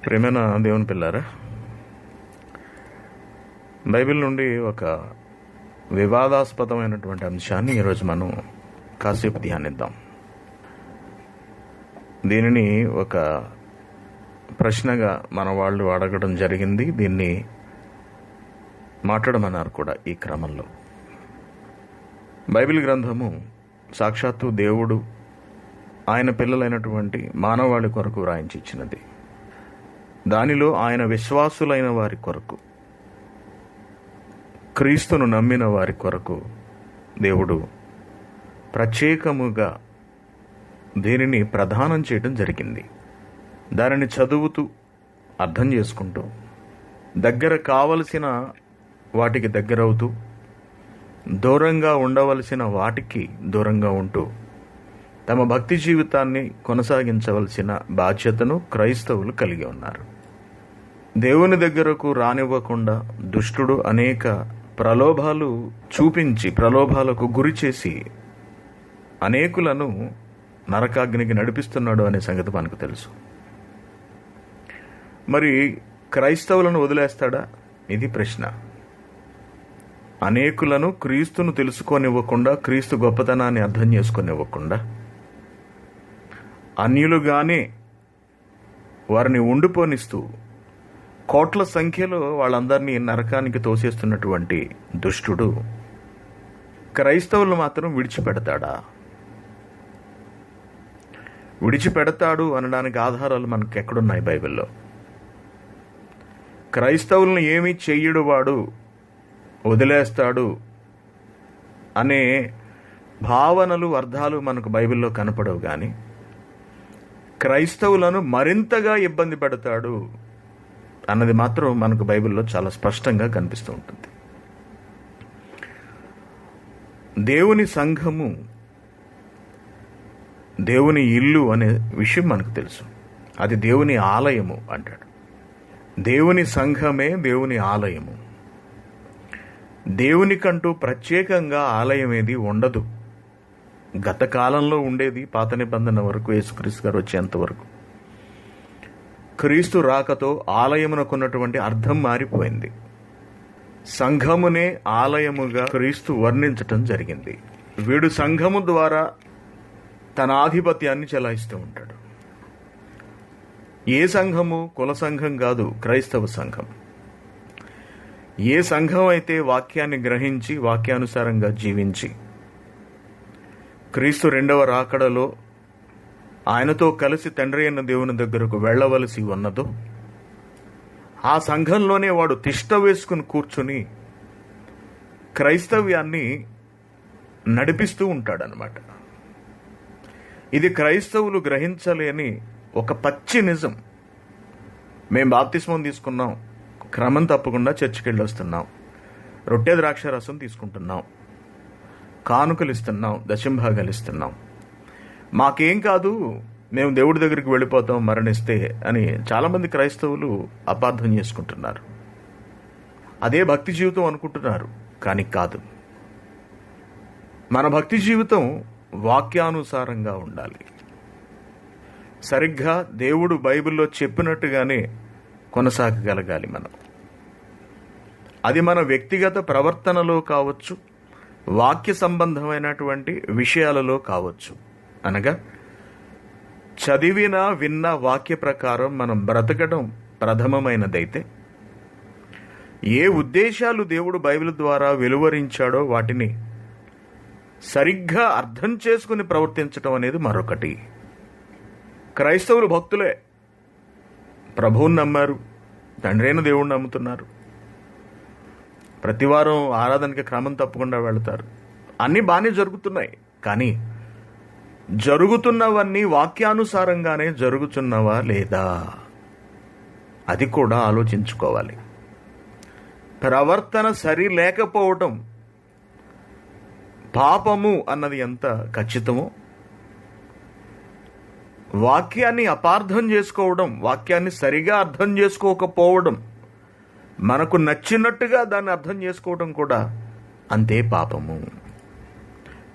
ప్రేమైన దేవుని పిల్లారా, బైబిల్ నుండి ఒక వివాదాస్పదమైనటువంటి అంశాన్ని ఈరోజు మనం కాసేపు ధ్యానిద్దాం. దీనిని ఒక ప్రశ్నగా మన వాళ్ళు అడగడం జరిగింది. దీన్ని మాట్లాడమన్నారు కూడా. ఈ క్రమంలో బైబిల్ గ్రంథము సాక్షాత్తు దేవుడు ఆయన పిల్లలైనటువంటి మానవాళి కొరకు వ్రాయించి ఇచ్చినది. దానిలో ఆయన విశ్వాసులైన వారి కొరకు, క్రీస్తును నమ్మిన వారి కొరకు దేవుడు ప్రత్యేకముగా దీనిని ప్రదానం చేయడం జరిగింది. దానిని చదువుతూ అర్థం చేసుకుంటూ దగ్గర కావలసిన వాటికి దగ్గరవుతూ దూరంగా ఉండవలసిన వాటికి దూరంగా ఉంటూ తమ భక్తి జీవితాన్ని కొనసాగించవలసిన బాధ్యతను క్రైస్తవులు కలిగి ఉన్నారు. దేవుని దగ్గరకు రానివ్వకుండా దుష్టుడు అనేక ప్రలోభాలు చూపించి, ప్రలోభాలకు గురి చేసి అనేకులను నరకాగ్నికి నడిపిస్తున్నాడు అనే సంగతి మనకు తెలుసు. మరి క్రైస్తవులను వదిలేస్తాడా? ఇది ప్రశ్న. అనేకులను క్రీస్తును తెలుసుకోనివ్వకుండా, క్రీస్తు గొప్పతనాన్ని అర్థం చేసుకొనివ్వకుండా, అన్యులుగానే వారిని ఉండిపోనిస్తూ కోట్ల సంఖ్యలో వాళ్ళందరినీ నరకానికి తోసేస్తున్నటువంటి దుష్టుడు క్రైస్తవులు మాత్రం విడిచిపెడతాడా? విడిచిపెడతాడు అనడానికి ఆధారాలు మనకు ఎక్కడున్నాయి బైబిల్లో? క్రైస్తవులను ఏమీ చెయ్యడు వాడు, వదిలేస్తాడు అనే భావనలు, అర్థాలు మనకు బైబిల్లో కనపడవు. కానీ క్రైస్తవులను మరింతగా ఇబ్బంది పెడతాడు అన్నది మాత్రం మనకు బైబిల్లో చాలా స్పష్టంగా కనిపిస్తూ ఉంటుంది. దేవుని సంఘము దేవుని ఇల్లు అనే విషయం మనకు తెలుసు. అది దేవుని ఆలయము అంటాడు. దేవుని సంఘమే దేవుని ఆలయము. దేవునికంటూ ప్రత్యేకంగా ఆలయం ఏది ఉండదు. గత కాలంలో ఉండేది, పాత నిబంధన వరకు, యేసుక్రీస్తు గారు వచ్చేంత వరకు. క్రీస్తు రాకతో ఆలయమునకున్నటువంటి అర్థం మారిపోయింది. సంఘమునే ఆలయముగా క్రీస్తు వర్ణించటం జరిగింది. వీడు సంఘము ద్వారా తన ఆధిపత్యాన్ని చెలాయిస్తూ ఉంటాడు. ఏ సంఘము? కుల సంఘం కాదు, క్రైస్తవ సంఘం. ఏ సంఘం అయితే వాక్యాన్ని గ్రహించి వాక్యానుసారంగా జీవించి క్రీస్తు రెండవ రాకడలో ఆయనతో కలిసి తండ్రి అయిన దేవుని దగ్గరకు వెళ్ళవలసి ఉన్నదో ఆ సంఘంలోనే వాడు తిష్ట వేసుకుని కూర్చుని క్రైస్తవ్యాన్ని నడిపిస్తూ ఉంటాడనమాట. ఇది క్రైస్తవులు గ్రహించలేని ఒక పచ్చి నిజం. మేము బాప్తిస్మం తీసుకున్నాం, క్రమం తప్పకుండా చర్చికి వెళ్ళి వస్తున్నాం, రొట్టె ద్రాక్ష రసం తీసుకుంటున్నాం, కానుకలు ఇస్తున్నాం, దశంభాగాలు ఇస్తున్నాం, మాకేం కాదు, మేము దేవుడి దగ్గరికి వెళ్ళిపోతాం మరణిస్తే అని చాలామంది క్రైస్తవులు అపార్థం చేసుకుంటున్నారు. అదే భక్తి జీవితం అనుకుంటున్నారు. కానీ కాదు. మన భక్తి జీవితం వాక్యానుసారంగా ఉండాలి. సరిగ్గా దేవుడు బైబిల్లో చెప్పినట్టుగానే కొనసాగగలగాలి మనం. అది మన వ్యక్తిగత ప్రవర్తనలో కావచ్చు, వాక్య సంబంధమైనటువంటి విషయాలలో కావచ్చు. అనగా చదివిన విన్న వాక్య ప్రకారం మనం బ్రతకడం ప్రథమమైనదైతే, ఏ ఉద్దేశాలు దేవుడు బైబిల్ ద్వారా వెలువరించాడో వాటిని సరిగ్గా అర్థం చేసుకుని ప్రవర్తించడం అనేది మరొకటి. క్రైస్తవులు భక్తులే, ప్రభువుని నమ్మారు, తండ్రి అయిన దేవుడిని నమ్ముతున్నారు, ప్రతివారం ఆరాధనకి క్రమం తప్పకుండా వెళతారు, అన్నీ బాగానే జరుగుతున్నాయి. కానీ జరుగుతున్నవన్నీ వాక్యానుసారంగానే జరుగుతున్నవా లేదా? అది కూడా ఆలోచించుకోవాలి. ప్రవర్తన సరి లేకపోవటం పాపము అన్నది ఎంత ఖచ్చితమో, వాక్యాన్ని అపార్థం చేసుకోవడం, వాక్యాన్ని సరిగా అర్థం చేసుకోకపోవడం, మనకు నచ్చినట్టుగా దాన్ని అర్థం చేసుకోవడం కూడా అంతే పాపము.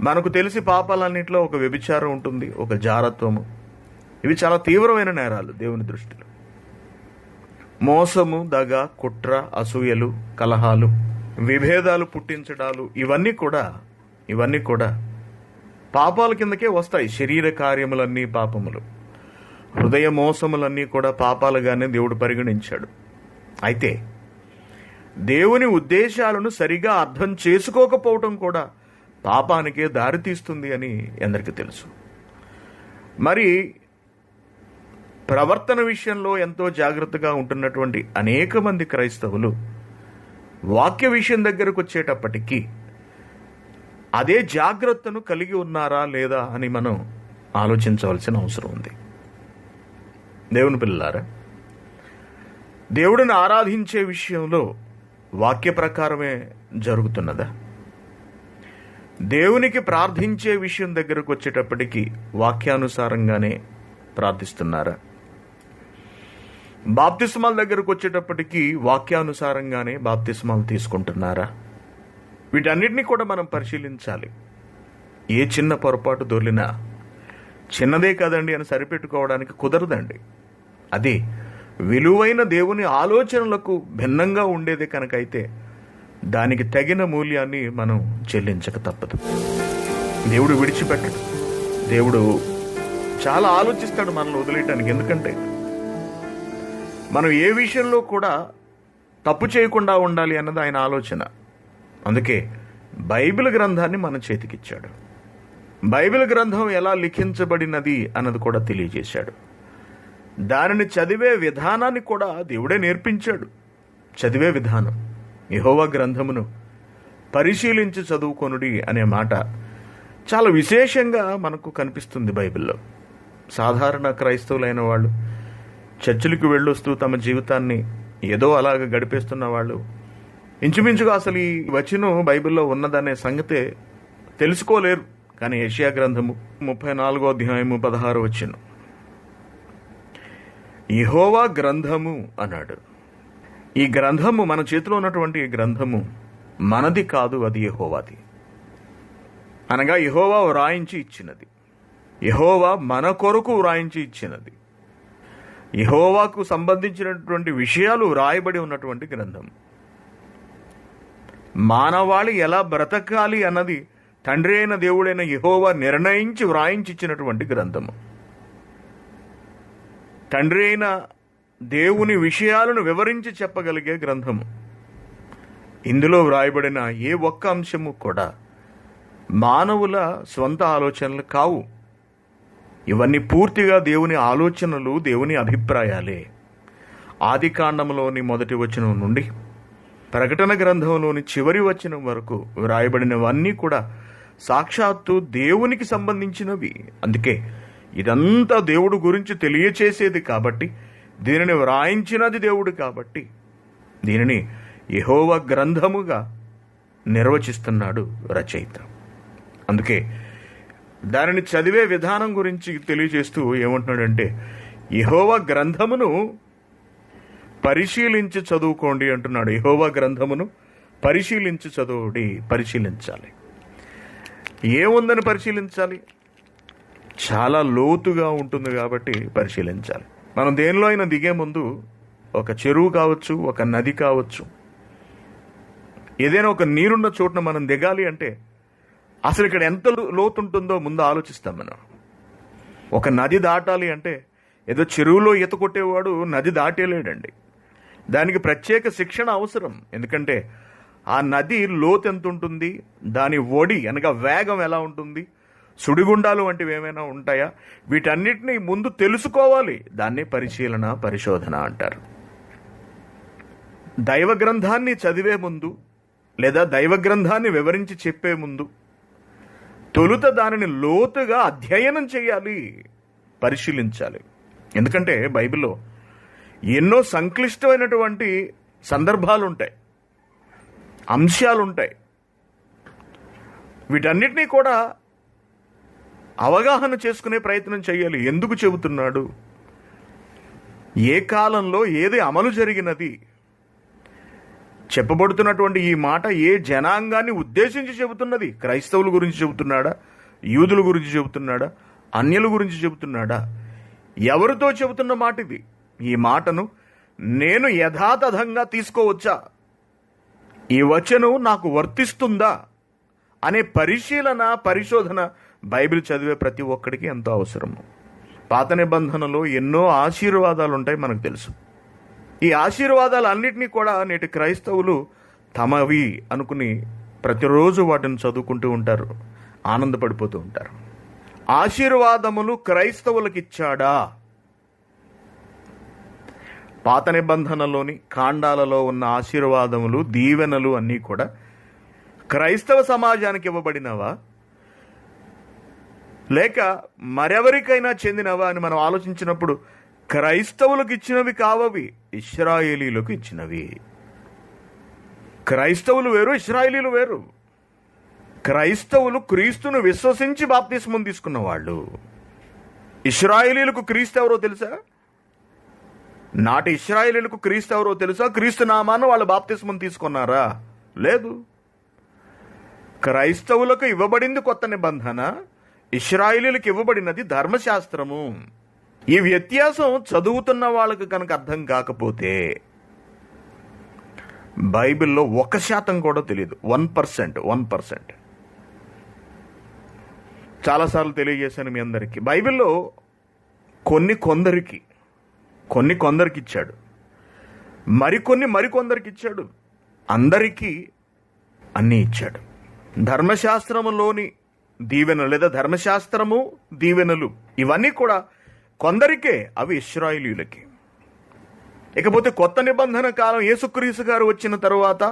మనకు తెలిసి పాపాలన్నింటిలో ఒక వ్యభిచారం ఉంటుంది, ఒక జారత్వము. ఇవి చాలా తీవ్రమైన నేరాలు దేవుని దృష్టిలో. మోసము, దగ, కుట్ర, అసూయలు, కలహాలు, విభేదాలు పుట్టించడాలు ఇవన్నీ కూడా పాపాల కిందకే వస్తాయి. శరీర కార్యములన్నీ పాపములు, హృదయ మోసములన్నీ కూడా పాపాలుగానే దేవుడు పరిగణించాడు. అయితే దేవుని ఉద్దేశాలను సరిగా అర్థం చేసుకోకపోవటం కూడా పాపానికే దారితీస్తుంది అని ఎందరికీ తెలుసు. మరి ప్రవర్తన విషయంలో ఎంతో జాగ్రత్తగా ఉంటున్నటువంటి అనేక మంది క్రైస్తవులు వాక్య విషయం దగ్గరకు వచ్చేటప్పటికీ అదే జాగ్రత్తను కలిగి ఉన్నారా లేదా అని మనం ఆలోచించవలసిన అవసరం ఉంది. దేవుని పిల్లలారా, దేవుడిని ఆరాధించే విషయంలో వాక్య ప్రకారమే జరుగుతున్నదా? దేవునికి ప్రార్థించే విషయం దగ్గరకు వచ్చేటప్పటికి వాక్యానుసారంగానే ప్రార్థిస్తున్నారా? బాప్తిస్మాల దగ్గరకు వచ్చేటప్పటికి వాక్యానుసారంగానే బాప్తిస్మాలు తీసుకుంటున్నారా? వీటన్నిటినీ కూడా మనం పరిశీలించాలి. ఏ చిన్న పొరపాటు దొర్లినా చిన్నదే కదండి అని సరిపెట్టుకోవడానికి కుదరదండి. అది విలువైన దేవుని ఆలోచనలకు భిన్నంగా ఉండేది కనుకైతే దానికి తగిన మూల్యాన్ని మనం చెల్లించక తప్పదు. దేవుడు విడిచిపెట్టడు. దేవుడు చాలా ఆలోచిస్తాడు మనల్ని వదిలేయటానికి. ఎందుకంటే మనం ఏ విషయంలో కూడా తప్పు చేయకుండా ఉండాలి అన్నది ఆయన ఆలోచన. అందుకే బైబిల్ గ్రంథాన్ని మన చేతికిచ్చాడు. బైబిల్ గ్రంథం ఎలా లిఖించబడినది అన్నది కూడా తెలియజేశాడు. దానిని చదివే విధానాన్ని కూడా దేవుడే నేర్పించాడు. చదివే విధానం, యెహోవా గ్రంథమును పరిశీలించి చదువుకొనుడి అనే మాట చాలా విశేషంగా మనకు కనిపిస్తుంది బైబిల్లో. సాధారణ క్రైస్తవులైన వాళ్ళు చర్చిలకు వెళ్ళొస్తూ తమ జీవితాన్ని ఏదో అలాగ గడిపేస్తున్న వాళ్ళు ఇంచుమించుగా అసలు ఈ వచనం బైబిల్లో ఉన్నదనే సంగతే తెలుసుకోలేరు. కానీ యెషయా గ్రంథము 34వ అధ్యాయము 16వ వచనం, యెహోవా గ్రంథము అన్నాడు. ఈ గ్రంథము, మన చేతిలో ఉన్నటువంటి ఈ గ్రంథము మనది కాదు, అది యెహోవాది. అనగా యెహోవా వ్రాయించి ఇచ్చినది. యెహోవా మన కొరకు వ్రాయించి ఇచ్చినది. యెహోవాకు సంబంధించినటువంటి విషయాలు వ్రాయబడి ఉన్నటువంటి గ్రంథం. మానవాళి ఎలా బ్రతకాలి అన్నది తండ్రి అయిన దేవుడైన యెహోవా నిర్ణయించి వ్రాయించి ఇచ్చినటువంటి గ్రంథము. తండ్రి అయిన దేవుని విషయాలను వివరించి చెప్పగలిగే గ్రంథము. ఇందులో వ్రాయబడిన ఏ ఒక్క అంశము కూడా మానవుల స్వంత ఆలోచనలు కావు. ఇవన్నీ పూర్తిగా దేవుని ఆలోచనలు, దేవుని అభిప్రాయాలే. ఆది కాండంలోని మొదటి వచనం నుండి ప్రకటన గ్రంథంలోని చివరి వచనం వరకు వ్రాయబడినవన్నీ కూడా సాక్షాత్తు దేవునికి సంబంధించినవి. అందుకే ఇదంతా దేవుడు గురించి తెలియచేసేది కాబట్టి, దీనిని వ్రాయించినది దేవుడు కాబట్టి దీనిని యెహోవా గ్రంథముగా నిర్వచిస్తున్నాడు రచయిత. అందుకే దానిని చదివే విధానం గురించి తెలియజేస్తూ ఏమంటున్నాడంటే, యెహోవా గ్రంథమును పరిశీలించి చదువుకోండి అంటున్నాడు. యెహోవా గ్రంథమును పరిశీలించి చదువుడి. పరిశీలించాలి. ఏముందని పరిశీలించాలి? చాలా లోతుగా ఉంటుంది కాబట్టి పరిశీలించాలి. మనం దేనిలో అయినా దిగే ముందు, ఒక చెరువు కావచ్చు, ఒక నది కావచ్చు, ఏదైనా ఒక నీరున్న చోటున మనం దిగాలి అంటే అసలు ఇక్కడ ఎంత లోతు ఉంటుందో ముందు ఆలోచిస్తాం మనం. ఒక నది దాటాలి అంటే ఏదో చెరువులో ఈత కొట్టేవాడు నది దాటేలేడండి. దానికి ప్రత్యేక శిక్షణ అవసరం. ఎందుకంటే ఆ నది లోతు ఎంత ఉంటుంది, దాని ఒడి అనగా వేగం ఎలా ఉంటుంది, సుడిగుండాలు వంటివి ఏమైనా ఉంటాయా, వీటన్నిటినీ ముందు తెలుసుకోవాలి. దాన్ని పరిశీలన, పరిశోధన అంటారు. దైవ గ్రంథాన్ని చదివే ముందు లేదా దైవ గ్రంథాన్ని వివరించి చెప్పే ముందు తొలుత దానిని లోతుగా అధ్యయనం చేయాలి, పరిశీలించాలి. ఎందుకంటే బైబిల్లో ఎన్నో సంక్లిష్టమైనటువంటి సందర్భాలు ఉంటాయి, అంశాలు ఉంటాయి. వీటన్నిటినీ కూడా అవగాహన చేసుకునే ప్రయత్నం చేయాలి. ఎందుకు చెబుతున్నాడు, ఏ కాలంలో ఏది అమలు జరిగినది, చెప్పబడుతున్నటువంటి ఈ మాట ఏ జనాంగాన్ని ఉద్దేశించి చెబుతున్నది? క్రైస్తవుల గురించి చెబుతున్నాడా, యూదుల గురించి చెబుతున్నాడా, అన్యుల గురించి చెబుతున్నాడా? ఎవరితో చెబుతున్న మాట ఇది? ఈ మాటను నేను యథాతథంగా తీసుకోవచ్చా, ఈ వచనం నాకు వర్తిస్తుందా అనే పరిశోధన బైబిల్ చదివే ప్రతి ఒక్కడికి ఎంతో అవసరము. పాత నిబంధనలో ఎన్నో ఆశీర్వాదాలు ఉంటాయి, మనకు తెలుసు. ఈ ఆశీర్వాదాలన్నింటినీ కూడా నేటి క్రైస్తవులు తమవి అనుకుని ప్రతిరోజు వాటిని చదువుకుంటూ ఉంటారు, ఆనందపడిపోతూ ఉంటారు. ఆశీర్వాదములు క్రైస్తవులకు ఇచ్చాడా? పాత నిబంధనలోని కాండాలలో ఉన్న ఆశీర్వాదములు, దీవెనలు అన్నీ కూడా క్రైస్తవ సమాజానికి ఇవ్వబడినవా, లేక మరెవరికైనా చెందినవా అని మనం ఆలోచించినప్పుడు క్రైస్తవులకు ఇచ్చినవి కావవి, ఇశ్రాయేలీలకు ఇచ్చినవి. క్రైస్తవులు వేరు, ఇశ్రాయేలీలు వేరు. క్రైస్తవులు క్రీస్తును విశ్వసించి బాప్తిస్మం తీసుకున్న వాళ్ళు. ఇశ్రాయేలీలకు క్రీస్తు ఎవరో తెలుసా? నాటి ఇశ్రాయేలీలకు క్రీస్తు ఎవరో తెలుసా? క్రీస్తు నామాన వాళ్ళు బాప్తిస్మం తీసుకున్నారా? లేదు. క్రైస్తవులకు ఇవ్వబడింది కొత్త నిబంధన, ఇశ్రాయేలీలకు ఇవ్వబడినది ధర్మశాస్త్రము. ఈ వ్యత్యాసం చదువుతున్న వాళ్ళకి కనుక అర్థం కాకపోతే బైబిల్లో 1% కూడా తెలియదు. 1%. చాలాసార్లు తెలియజేశాను మీ అందరికీ. బైబిల్లో కొందరికి ఇచ్చాడు, మరికొందరికి ఇచ్చాడు, అందరికీ అన్నీ ఇచ్చాడు. ధర్మశాస్త్రములోని దీవెనలు లేదా ధర్మశాస్త్రము దీవెనలు ఇవన్నీ కూడా కొందరికే, అవి ఇశ్రాయేలీయులకి. ఇకపోతే కొత్త నిబంధన కాలం యేసుక్రీస్తు గారు వచ్చిన తరువాత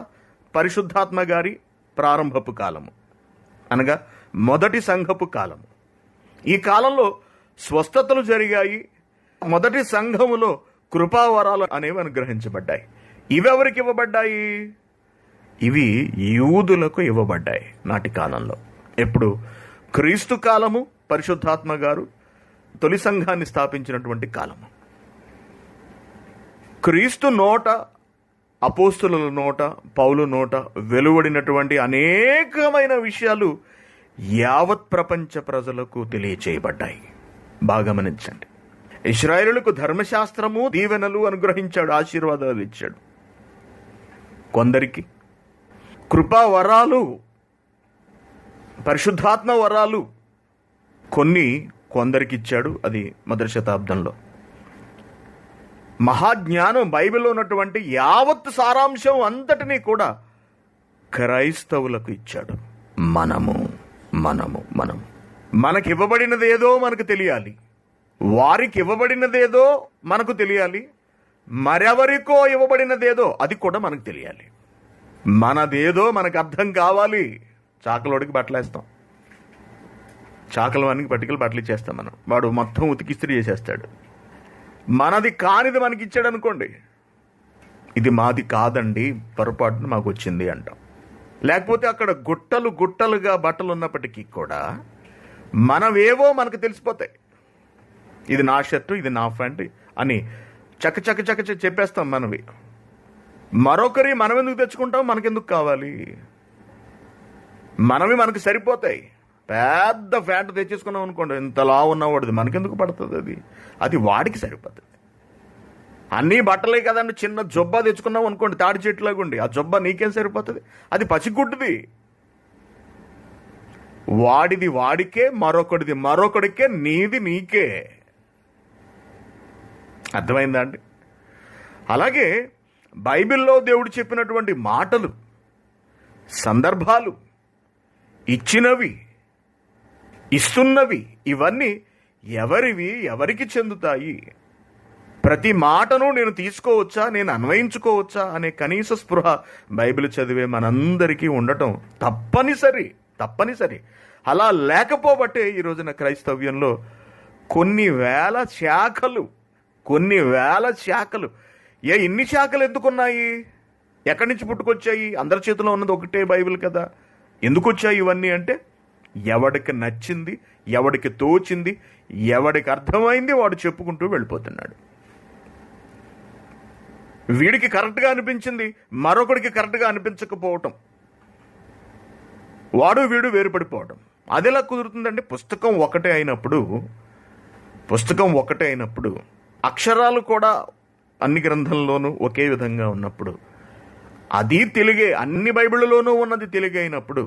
పరిశుద్ధాత్మ గారి ప్రారంభపు కాలము, అనగా మొదటి సంఘపు కాలము. ఈ కాలంలో స్వస్థతలు జరిగాయి. మొదటి సంఘములో కృపావరాలు అనేవి అనుగ్రహించబడ్డాయి. ఇవి ఎవరికి ఇవ్వబడ్డాయి? ఇవి యూదులకు ఇవ్వబడ్డాయి నాటి కాలంలో. ఎప్పుడు? క్రీస్తు కాలము, పరిశుద్ధాత్మ గారు తొలి సంఘాన్ని స్థాపించినటువంటి కాలము. క్రీస్తు నోట, అపోస్తుల నోట, పౌలు నోట వెలువడినటువంటి అనేకమైన విషయాలు యావత్ ప్రపంచ ప్రజలకు తెలియచేయబడ్డాయి. బాగా గమనించండి. ఇశ్రాయేలులకు ధర్మశాస్త్రము దీవెనలు అనుగ్రహించాడు, ఆశీర్వాదాలు ఇచ్చాడు. కొందరికి కృపా వరాలు, పరిశుద్ధాత్మ వరాలు కొందరికి ఇచ్చాడు. అది మొదటి శతాబ్దంలో. మహాజ్ఞానం, బైబిల్లో ఉన్నటువంటి యావత్ సారాంశం అంతటినీ కూడా క్రైస్తవులకు ఇచ్చాడు. మనకి ఇవ్వబడినదేదో మనకు తెలియాలి, వారికి ఇవ్వబడినదేదో మనకు తెలియాలి, మరెవరికో ఇవ్వబడినదేదో అది కూడా మనకు తెలియాలి. మనదేదో మనకు అర్థం కావాలి. చాకలోడికి బట్టలేస్తాం, చాకలవానికి పట్టికలు బట్టలు ఇచ్చేస్తాం మనం, వాడు మొత్తం ఉతికిస్త్రీ చేసేస్తాడు. మనది కానిది మనకి ఇచ్చాడు అనుకోండి, ఇది మాది కాదండి, పొరపాటున మాకు వచ్చింది అంటాం. లేకపోతే అక్కడ గుట్టలుగా బట్టలు ఉన్నప్పటికీ కూడా మనవేవో మనకు తెలిసిపోతాయి. ఇది నా షర్టు, ఇది నా ప్యాంట్ అని చక్క చెప్పేస్తాం మనవి. మరొకరి మనం ఎందుకు తెచ్చుకుంటాం? మనకెందుకు కావాలి? మనవి మనకు సరిపోతాయి. పెద్ద ఫ్యాంట్ తెచ్చేసుకున్నాం అనుకోండి, ఇంతలా ఉన్నవాడిది మనకెందుకు పడుతుంది? అది వాడికి సరిపోతుంది. అన్నీ బట్టలే కదండి. చిన్న జొబ్బా తెచ్చుకున్నాం అనుకోండి, తాడి చెట్టులాగుండి, ఆ జొబ్బా నీకేం సరిపోతుంది? అది పసిగుడ్డుది. వాడిది వాడికే, మరొకడికే, నీది నీకే. అర్థమైందా అండి? అలాగే బైబిల్లో దేవుడు చెప్పినటువంటి మాటలు, సందర్భాలు, ఇచ్చినవి, ఇస్తున్నవి, ఇవన్నీ ఎవరివి, ఎవరికి చెందుతాయి? ప్రతి మాటను నేను తీసుకోవచ్చా, నేను అన్వయించుకోవచ్చా అనే కనీస స్పృహ బైబిల్ చదివే మనందరికీ ఉండటం తప్పనిసరి. అలా లేకపోబట్టే ఈ రోజున క్రైస్తవ్యంలో కొన్ని వేల శాఖలు. ఇన్ని శాఖలు ఎందుకున్నాయి? ఎక్కడి నుంచి పుట్టుకొచ్చాయి? అందరి చేతిలో ఉన్నది ఒకటే బైబిల్ కదా. ఎందుకు వచ్చాయి ఇవన్నీ అంటే, ఎవడికి నచ్చింది, ఎవడికి తోచింది, ఎవడికి అర్థమైంది వాడు చెప్పుకుంటూ వెళ్ళిపోతున్నాడు. వీడికి కరెక్ట్గా అనిపించింది మరొకడికి కరెక్ట్గా అనిపించకపోవటం, వీడు వేరుపడిపోవటం. అది ఎలా కుదురుతుందండి? పుస్తకం ఒకటే అయినప్పుడు అక్షరాలు కూడా అన్ని గ్రంథంలోనూ ఒకే విధంగా ఉన్నప్పుడు, అది తెలుగే, అన్ని బైబిళ్ళలోనూ ఉన్నది తెలుగే అయినప్పుడు,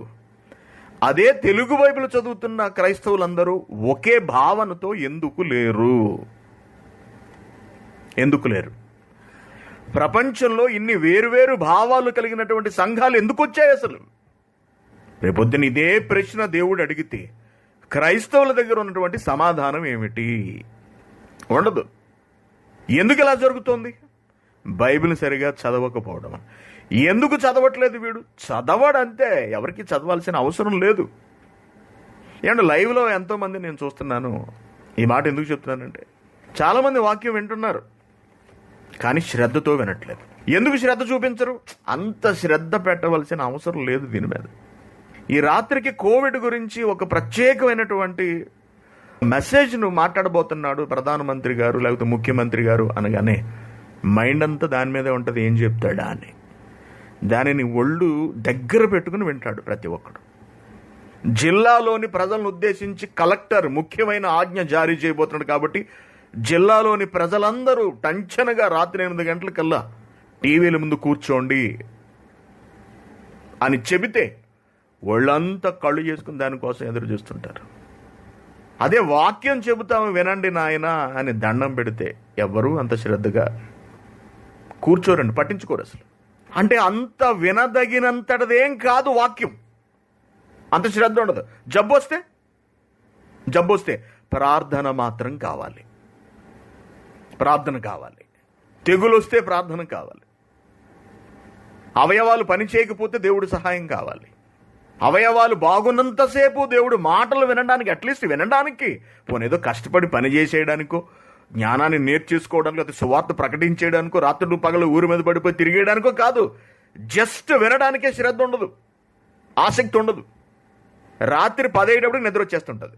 అదే తెలుగు బైబిల్ చదువుతున్న క్రైస్తవులందరూ ఒకే భావనతో ఎందుకు లేరు? ఎందుకు లేరు? ప్రపంచంలో ఇన్ని వేరువేరు భావాలు కలిగినటువంటి సంఘాలు ఎందుకు వచ్చాయి అసలు? రేపొద్దున ఇదే ప్రశ్న దేవుడు అడిగితే క్రైస్తవుల దగ్గర ఉన్నటువంటి సమాధానం ఏమిటి? ఉండదు. ఎందుకు ఇలా జరుగుతోంది? బైబిల్ సరిగా చదవకపోవడం. ఎందుకు చదవట్లేదు వీడు? చదవడంతే, ఎవరికి చదవాల్సిన అవసరం లేదు. ఏమంటే లైవ్లో ఎంతోమంది నేను చూస్తున్నాను. ఈ మాట ఎందుకు చెప్తున్నానంటే, చాలామంది వాక్యం వింటున్నారు కానీ శ్రద్ధతో వినట్లేదు. ఎందుకు శ్రద్ధ చూపించరు? అంత శ్రద్ధ పెట్టవలసిన అవసరం లేదు దీని మీద. ఈ రాత్రికి కోవిడ్ గురించి ఒక ప్రత్యేకమైనటువంటి మెసేజ్ను మాట్లాడబోతున్నాడు ప్రధానమంత్రి గారు లేకపోతే ముఖ్యమంత్రి గారు అనగానే మైండ్ అంతా దాని మీదే ఉంటుంది, ఏం చెప్తాడా అని. దానిని ఒళ్ళు దగ్గర పెట్టుకుని వింటాడు ప్రతి ఒక్కడు. జిల్లాలోని ప్రజలను ఉద్దేశించి కలెక్టర్ ముఖ్యమైన ఆజ్ఞ జారీ చేయబోతున్నాడు కాబట్టి జిల్లాలోని ప్రజలందరూ టెన్షన్గా రాత్రి 8 గంటలకల్లా టీవీల ముందు కూర్చోండి అని చెబితే వాళ్ళంతా కళ్ళు చేసుకుని దానికోసం ఎదురు చూస్తుంటారు. అదే వాక్యం చెబుతాము వినండి నాయన అని దండం పెడితే ఎవరు అంత శ్రద్ధగా కూర్చోరండి, పట్టించుకోరు అసలు. అంటే అంత వినదగినంతటిదేం కాదు వాక్యం, అంత శ్రద్ధ ఉండదు. జబ్బు వస్తే ప్రార్థన మాత్రం కావాలి, ప్రార్థన కావాలి. తెగులు వస్తే ప్రార్థన కావాలి. అవయవాలు పని చేయకపోతే దేవుడు సహాయం కావాలి. అవయవాలు బాగున్నంతసేపు దేవుడు మాటలు వినడానికి, అట్లీస్ట్ వినడానికి, పోనేదో కష్టపడి పని చేసేయడానికో, జ్ఞానాన్ని నేర్చేసుకోవడానికి, అది సువార్త ప్రకటించేయడానికో, రాత్రులు పగలు ఊరి మీద పడిపోయి తిరిగేయడానికో కాదు. జస్ట్ వినడానికే శ్రద్ధ ఉండదు, ఆసక్తి ఉండదు. రాత్రి 10 అయ్యేటప్పుడు నిద్ర వచ్చేస్తుంటుంది.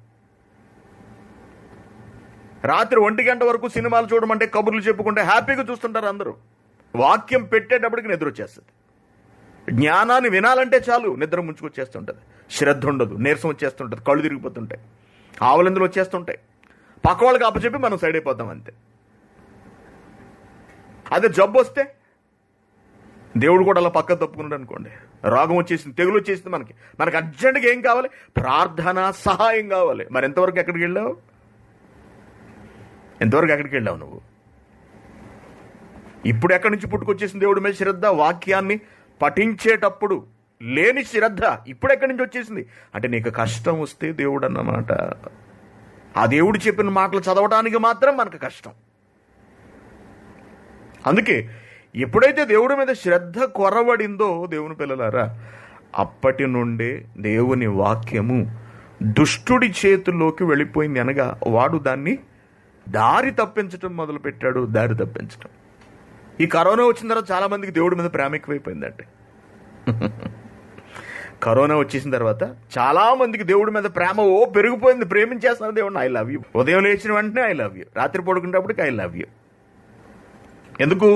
రాత్రి 1 గంట వరకు సినిమాలు చూడమంటే, కబుర్లు చెప్పుకుంటే హ్యాపీగా చూస్తుంటారు అందరూ. వాక్యం పెట్టేటప్పటికి నిద్ర వచ్చేస్తుంది. జ్ఞానాన్ని వినాలంటే చాలు నిద్ర ముంచుకొచ్చేస్తుంటుంది, శ్రద్ధ ఉండదు, నీరసం వచ్చేస్తుంటుంది, కళ్ళు తిరిగిపోతుంటాయి, ఆవలిందులు వచ్చేస్తుంటాయి. పక్క వాళ్ళకి అప్పచెప్పి మనం సైడ్ అయిపోతాం అంతే. అదే జబ్బు వస్తే దేవుడు కూడా అలా పక్క తప్పుకున్నాడు అనుకోండి, రోగం వచ్చేసింది, తెగులు వచ్చేసింది, మనకి అర్జెంటుగా ఏం కావాలి? ప్రార్థన సహాయం కావాలి. మరి ఎంతవరకు ఎక్కడికి వెళ్ళావు? ఎంతవరకు ఎక్కడికి వెళ్ళావు నువ్వు? ఇప్పుడు ఎక్కడి నుంచి పుట్టుకొచ్చేసింది దేవుడి మీద శ్రద్ధ? వాక్యాన్ని పఠించేటప్పుడు లేని శ్రద్ధ ఇప్పుడు ఎక్కడి నుంచి వచ్చేసింది? అంటే నీకు కష్టం వస్తే దేవుడు అన్నమాట. ఆ దేవుడు చెప్పిన మాటలు చదవడానికి మాత్రం మనకు కష్టం. అందుకే ఎప్పుడైతే దేవుడి మీద శ్రద్ధ కొరవడిందో దేవుని పిల్లలారా, అప్పటి నుండే దేవుని వాక్యము దుష్టుడి చేతుల్లోకి వెళ్ళిపోయింది. అనగా వాడు దాన్ని దారి తప్పించడం మొదలుపెట్టాడు. దారి తప్పించడం. ఈ కరోనా వచ్చిన తర్వాత చాలా మందికి దేవుడి మీద ప్రేమ ఎక్కువైపోయిందంటే. కరోనా వచ్చేసిన తర్వాత చాలా మందికి దేవుడి మీద ప్రేమ పెరిగిపోయింది. ప్రేమించేస్తున్నారు దేవుడిని. I love you. ఉదయం లేచిన వెంటనే ఐ లవ్ యూ, రాత్రి పడుకునేటప్పటికి ఐ లవ్ యూ. ఎందుకు?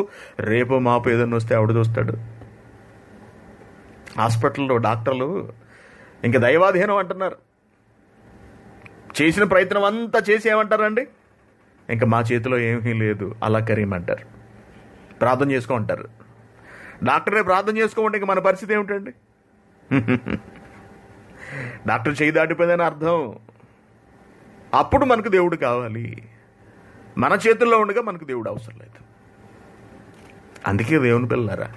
రేపు మాపు ఏదన్నా వస్తే ఆవిడ చూస్తాడు. హాస్పిటల్లో డాక్టర్లు ఇంకా దైవాధీనం అంటున్నారు. చేసిన ప్రయత్నం అంతా చేసి ఏమంటారండి? ఇంకా మా చేతిలో ఏమీ లేదు, అలా కరీమంటారు. ప్రార్థన చేసుకోమంటారు. డాక్టరే ప్రార్థన చేసుకోమంటే ఇంకా మన పరిస్థితి ఏమిటండి? డాక్టర్ చేయి దాటిపోయిందని అర్థం. అప్పుడు మనకు దేవుడు కావాలి. మన చేతుల్లో ఉండగా మనకు దేవుడు అవసరం లేదు. అందుకే దేవుని పిల్లలారా,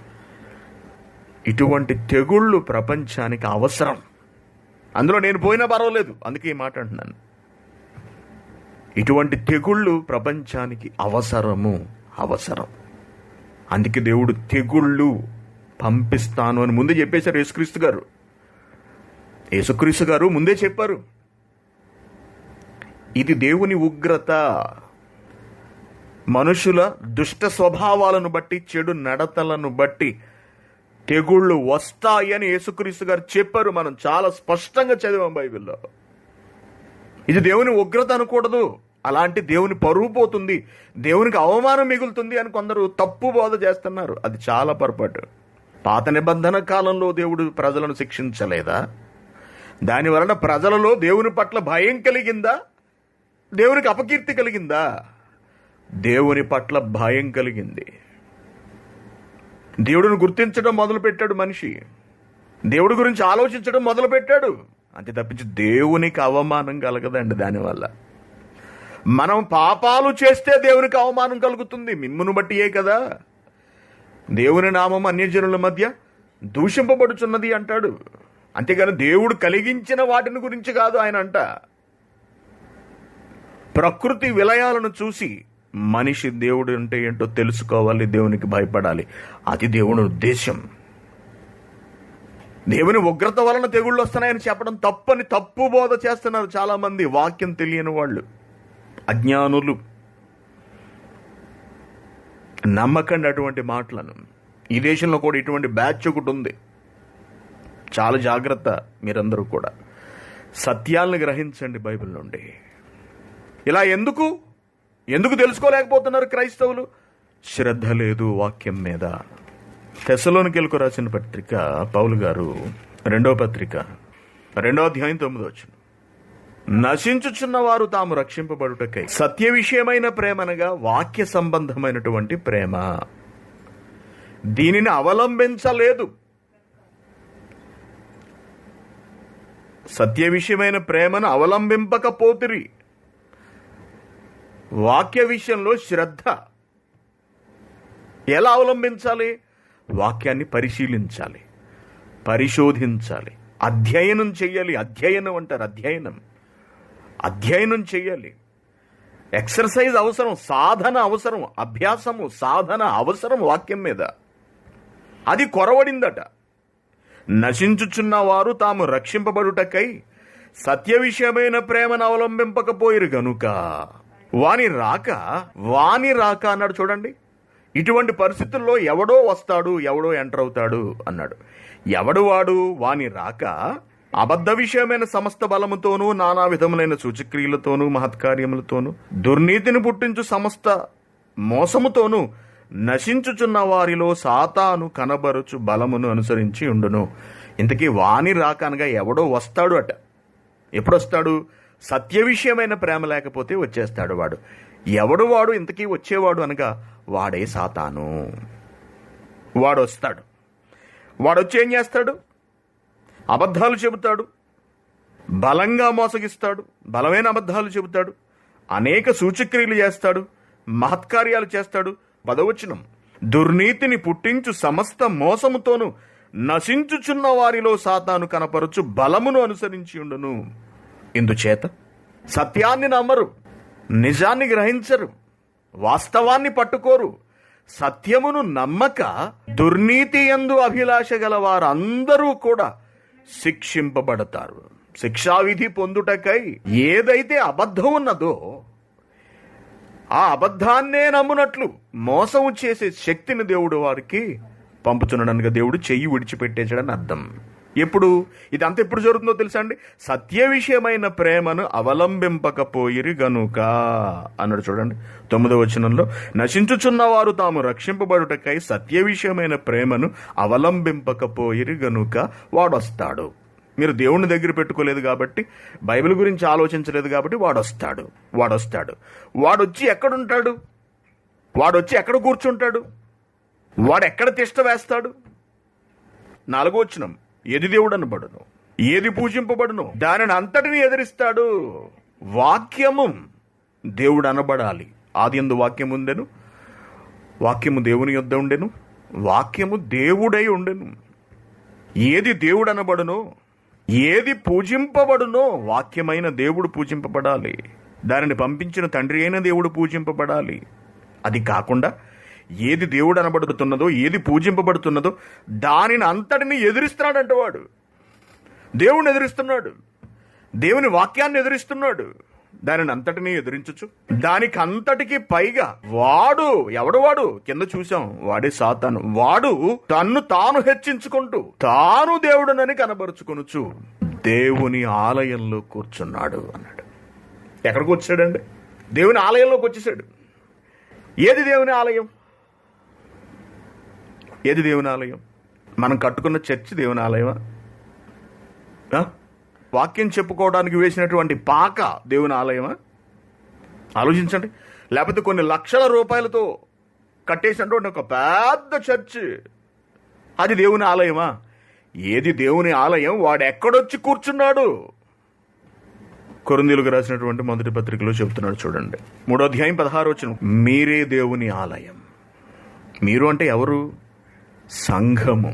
ఇటువంటి తెగుళ్ళు ప్రపంచానికి అవసరం. అందులో నేను పోయినా పర్వాలేదు, అందుకే ఈ మాట అంటున్నాను. ఇటువంటి తెగుళ్ళు ప్రపంచానికి అవసరం. అందుకే దేవుడు తెగుళ్ళు పంపిస్తాను అని ముందే చెప్పేశారు యేసుక్రీస్తు గారు. యేసుక్రీస్తు గారు ముందే చెప్పారు, ఇది దేవుని ఉగ్రత. మనుషుల దుష్ట స్వభావాలను బట్టి, చెడు నడతలను బట్టి తెగుళ్ళు వస్తాయని యేసుక్రీస్తు గారు చెప్పారు. మనం చాలా స్పష్టంగా చదివాం బైబిల్లో. ఇది దేవుని ఉగ్రత అనకూడదు. అలాంటి దేవుని పరువు పోతుంది, దేవునికి అవమానం మిగులుతుంది అని కొందరు తప్పు బోధ చేస్తున్నారు. అది చాలా పొరపాటు. పాత నిబంధన కాలంలో దేవుడు ప్రజలను శిక్షించలేదా? దాని వలన ప్రజలలో దేవుని పట్ల భయం కలిగిందా? దేవునికి అపకీర్తి కలిగిందా? దేవుని పట్ల భయం కలిగింది. దేవుడిని గుర్తించడం మొదలుపెట్టాడు మనిషి. దేవుడి గురించి ఆలోచించడం మొదలుపెట్టాడు. అంతే తప్పించి దేవునికి అవమానం కలగదండి. దానివల్ల మనం పాపాలు చేస్తే దేవునికి అవమానం కలుగుతుంది. మిమ్మును బట్టియే కదా దేవుని నామం అన్యజనుల మధ్య దూషింపబడుచున్నది అంటాడు. అంతేగాని దేవుడు కలిగించిన వాటిని గురించి కాదు ఆయన అంట. ప్రకృతి విలయాలను చూసి మనిషి దేవుడు అంటే ఏంటో తెలుసుకోవాలి, దేవునికి భయపడాలి. అది దేవుని ఉద్దేశం. దేవుని ఉగ్రత వలన తెగుళ్ళు వస్తున్నాయని చెప్పడం తప్పని తప్పు బోధ చేస్తున్నారు చాలా మంది, వాక్యం తెలియని వాళ్ళు, అజ్ఞానులు. నమ్మకండి అటువంటి మాటలను. ఈ దేశంలో కూడా ఇటువంటి బ్యాచ్ ఒకటి ఉంది. చాలా జాగ్రత్త మీరందరూ కూడా. సత్యాలను గ్రహించండి బైబిల్ నుండి. ఇలా ఎందుకు తెలుసుకోలేకపోతున్నారు క్రైస్తవులు? శ్రద్ధ లేదు వాక్యం మీద. తెస్సలోనికెలకు రాసిన పత్రిక పౌలు గారు 2వ పత్రిక 2వ అధ్యాయం 9వ వచనం, నశించుచున్న వారు తాము రక్షింపబడుటకై సత్య విషయమైన ప్రేమనగా వాక్య సంబంధమైనటువంటి ప్రేమ దీనిని అవలంబించలేదు. సత్య విషయమైన ప్రేమను అవలంబింపకపోతిరి. వాక్య విషయంలో శ్రద్ధ ఎలా అవలంబించాలి? వాక్యాన్ని పరిశీలించాలి, పరిశోధించాలి, అధ్యయనం చెయ్యాలి. అధ్యయనం అంటారు, అధ్యయనం చెయ్యాలి. ఎక్సర్సైజ్ అవసరం, సాధన అవసరం, అభ్యాసము సాధన అవసరం వాక్యం మీద. అది కొరవడిందట. నశించుచున్న వారు తాము రక్షింపబడుటకై సత్య విషయమైన ప్రేమను అవలంబింపకపోయిరు గనుక వాని రాక అన్నాడు. చూడండి, ఇటువంటి పరిస్థితుల్లో ఎవడో వస్తాడు, ఎవడో ఎంటర్ అవుతాడు అన్నాడు. ఎవడు వాడు? వాని రాక అబద్ధ విషయమైన సమస్త బలముతోనూ నానా విధములైన సూచక్రియలతోనూ మహత్కార్యములతోనూ దుర్నీతిని పుట్టించు సమస్త మోసముతోనూ నశించుచున్న వారిలో సాతాను కనబరుచు బలమును అనుసరించి ఉండును. ఇంతకీ వాని రాక అనగా ఎవడో వస్తాడు అట. ఎప్పుడొస్తాడు? సత్య విషయమైన ప్రేమ లేకపోతే వచ్చేస్తాడు వాడు. ఎవడు వాడు? ఇంతకీ వచ్చేవాడు అనగా వాడే సాతాను. వాడు వస్తాడు. వాడొచ్చి ఏం చేస్తాడు? అబద్ధాలు చెబుతాడు, బలంగా మోసగిస్తాడు, బలమైన అబద్ధాలు చెబుతాడు, అనేక సూచక్రియలు చేస్తాడు, మహత్కార్యాలు చేస్తాడు. 10వ వచనం, దుర్నీతిని పుట్టించు సమస్త మోసముతోను నశించుచున్న వారిలో సాతాను కనపరచు బలమును అనుసరించి ఉండును. ఇందుచేత సత్యాన్ని నమ్మరు, నిజాన్ని గ్రహించరు, వాస్తవాన్ని పట్టుకోరు, సత్యమును నమ్మక దుర్నీతి యందు అభిలాష గల వారందరూ కూడా శిక్షింపబడతారు. శిక్షావిధి పొందుటకై ఏదైతే అబద్ధం ఉన్నదో ఆ అబద్ధాన్నే నమ్మునట్లు మోసము చేసే శక్తిని దేవుడు వారికి పంపుచున్నాడనగా దేవుడు చెయ్యి విడిచిపెట్టేశాడని అర్థం. ఎప్పుడు ఇదంతా ఎప్పుడు జరుగుతుందో తెలుసా అండి? సత్య విషయమైన ప్రేమను అవలంబింపకపోయిరి గనుక అన్నాడు. చూడండి 9వ వచనంలో, నశించుచున్న వారు తాము రక్షింపబడుటకై సత్య విషయమైన ప్రేమను అవలంబింపకపోయిరి గనుక వాడొస్తాడు. మీరు దేవుని దగ్గర పెట్టుకోలేదు కాబట్టి, బైబిల్ గురించి ఆలోచించలేదు కాబట్టి వాడొస్తాడు. వాడొచ్చి ఎక్కడుంటాడు? వాడొచ్చి ఎక్కడ కూర్చుంటాడు? వాడెక్కడ తిష్ట వేస్తాడు? 4వ వచనం, ఏది దేవుడు అనబడును, ఏది పూజింపబడును దానిని అంతటిని ఎదిరిస్తాడు. వాక్యము దేవుడు అనబడాలి. ఆదియందు వాక్యం ఉండెను, వాక్యము దేవుని యొద్ద ఉండెను, వాక్యము దేవుడై ఉండెను. ఏది దేవుడు అనబడునో, ఏది పూజింపబడునో వాక్యమైన దేవుడు పూజింపబడాలి. దానిని పంపించిన తండ్రి అయిన దేవుడు పూజింపబడాలి. అది కాకుండా ఏది దేవుడు అనబడుతున్నదో, ఏది పూజింపబడుతున్నదో దానిని అంతటిని ఎదిరిస్తున్నాడంట. వాడు దేవుని ఎదిరిస్తున్నాడు, దేవుని వాక్యాన్ని ఎదిరిస్తున్నాడు. దానిని అంతటినీ ఎదిరించచ్చు. దానికి అంతటికి పైగా వాడు కింద చూసాం, వాడే సాతాను. వాడు తన్ను తాను హెచ్చించుకుంటూ తాను దేవుడునని కనబరుచుకొనుచు దేవుని ఆలయంలో కూర్చున్నాడు అన్నాడు. ఎక్కడికి వచ్చాడండి? దేవుని ఆలయంలోకి వచ్చేసాడు. ఏది దేవుని ఆలయం? ఏది దేవుని ఆలయం? మనం కట్టుకున్న చర్చి దేవుని ఆలయమా? వాక్యం చెప్పుకోవడానికి వేసినటువంటి పాక దేవుని ఆలయమా? ఆలోచించండి. లేకపోతే కొన్ని లక్షల రూపాయలతో కట్టేసినటువంటి ఒక పెద్ద చర్చ్, అది దేవుని ఆలయమా? ఏది దేవుని ఆలయం? వాడు ఎక్కడొచ్చి కూర్చున్నాడు? కొరింథీయులకు రాసినటువంటి మొదటి పత్రికలో చెబుతున్నాడు చూడండి, 3వ అధ్యాయం 16వ వచనం, మీరే దేవుని ఆలయం. మీరు అంటే ఎవరు? సంఘము.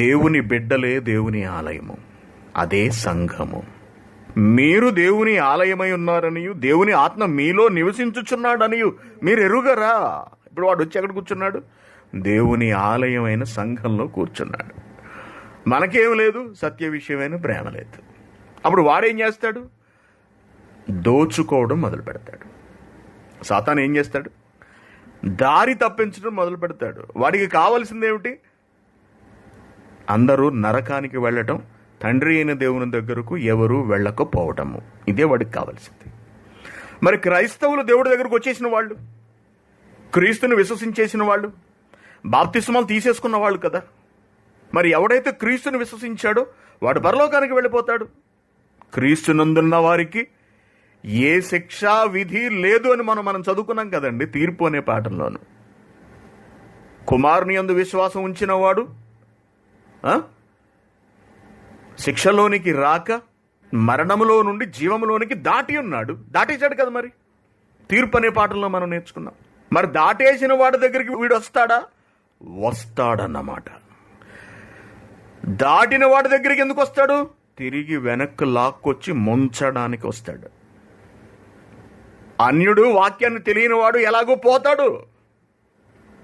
దేవుని బిడ్డలే దేవుని ఆలయము, అదే సంఘము. మీరు దేవుని ఆలయమై ఉన్నారనియు దేవుని ఆత్మ మీలో నివసించుచున్నాడనియు మీరు ఎరుగరా? ఇప్పుడు వాడు వచ్చి ఎక్కడ కూర్చున్నాడు? దేవుని ఆలయమైన సంఘంలో కూర్చున్నాడు. మనకేం లేదు, సత్య విషయమైన ప్రేమ లేదు. అప్పుడు వాడేం చేస్తాడు? దోచుకోవడం మొదలు పెడతాడు. సాతాను ఏం చేస్తాడు? దారి తప్పించడం మొదలు పెడతాడు. వాడికి కావలసింది ఏమిటి? అందరూ నరకానికి వెళ్ళటం, తండ్రి అయిన దేవుని దగ్గరకు ఎవరు వెళ్ళకపోవటము. ఇదే వాడికి కావాల్సింది. మరి క్రైస్తవులు దేవుడి దగ్గరకు వచ్చేసిన వాళ్ళు, క్రీస్తుని విశ్వసించేసిన వాళ్ళు, బాప్తిస్మాలు తీసేసుకున్న వాళ్ళు కదా. మరి ఎవడైతే క్రీస్తుని విశ్వసించాడో వాడు పరలోకానికి వెళ్ళిపోతాడు. క్రీస్తునందున్న వారికి ఏ శిక్షా విధి లేదు అని మనం చదువుకున్నాం కదండి తీర్పు అనే పాఠంలోను. కుమారుని యందు విశ్వాసం ఉంచిన వాడు శిక్షలోనికి రాక మరణములో నుండి జీవములోనికి దాటి ఉన్నాడు. దాటేశాడు కదా. మరి తీర్పు అనే పాఠంలో మనం నేర్చుకున్నాం. మరి దాటేసిన వాడి దగ్గరికి వీడు వస్తాడా? వస్తాడన్నమాట. దాటిన వాడి దగ్గరికి ఎందుకు వస్తాడు? తిరిగి వెనక్కి లాక్కొచ్చి ముంచడానికి వస్తాడు. అన్యుడు, వాక్యాన్ని తెలియని వాడు ఎలాగో పోతాడు.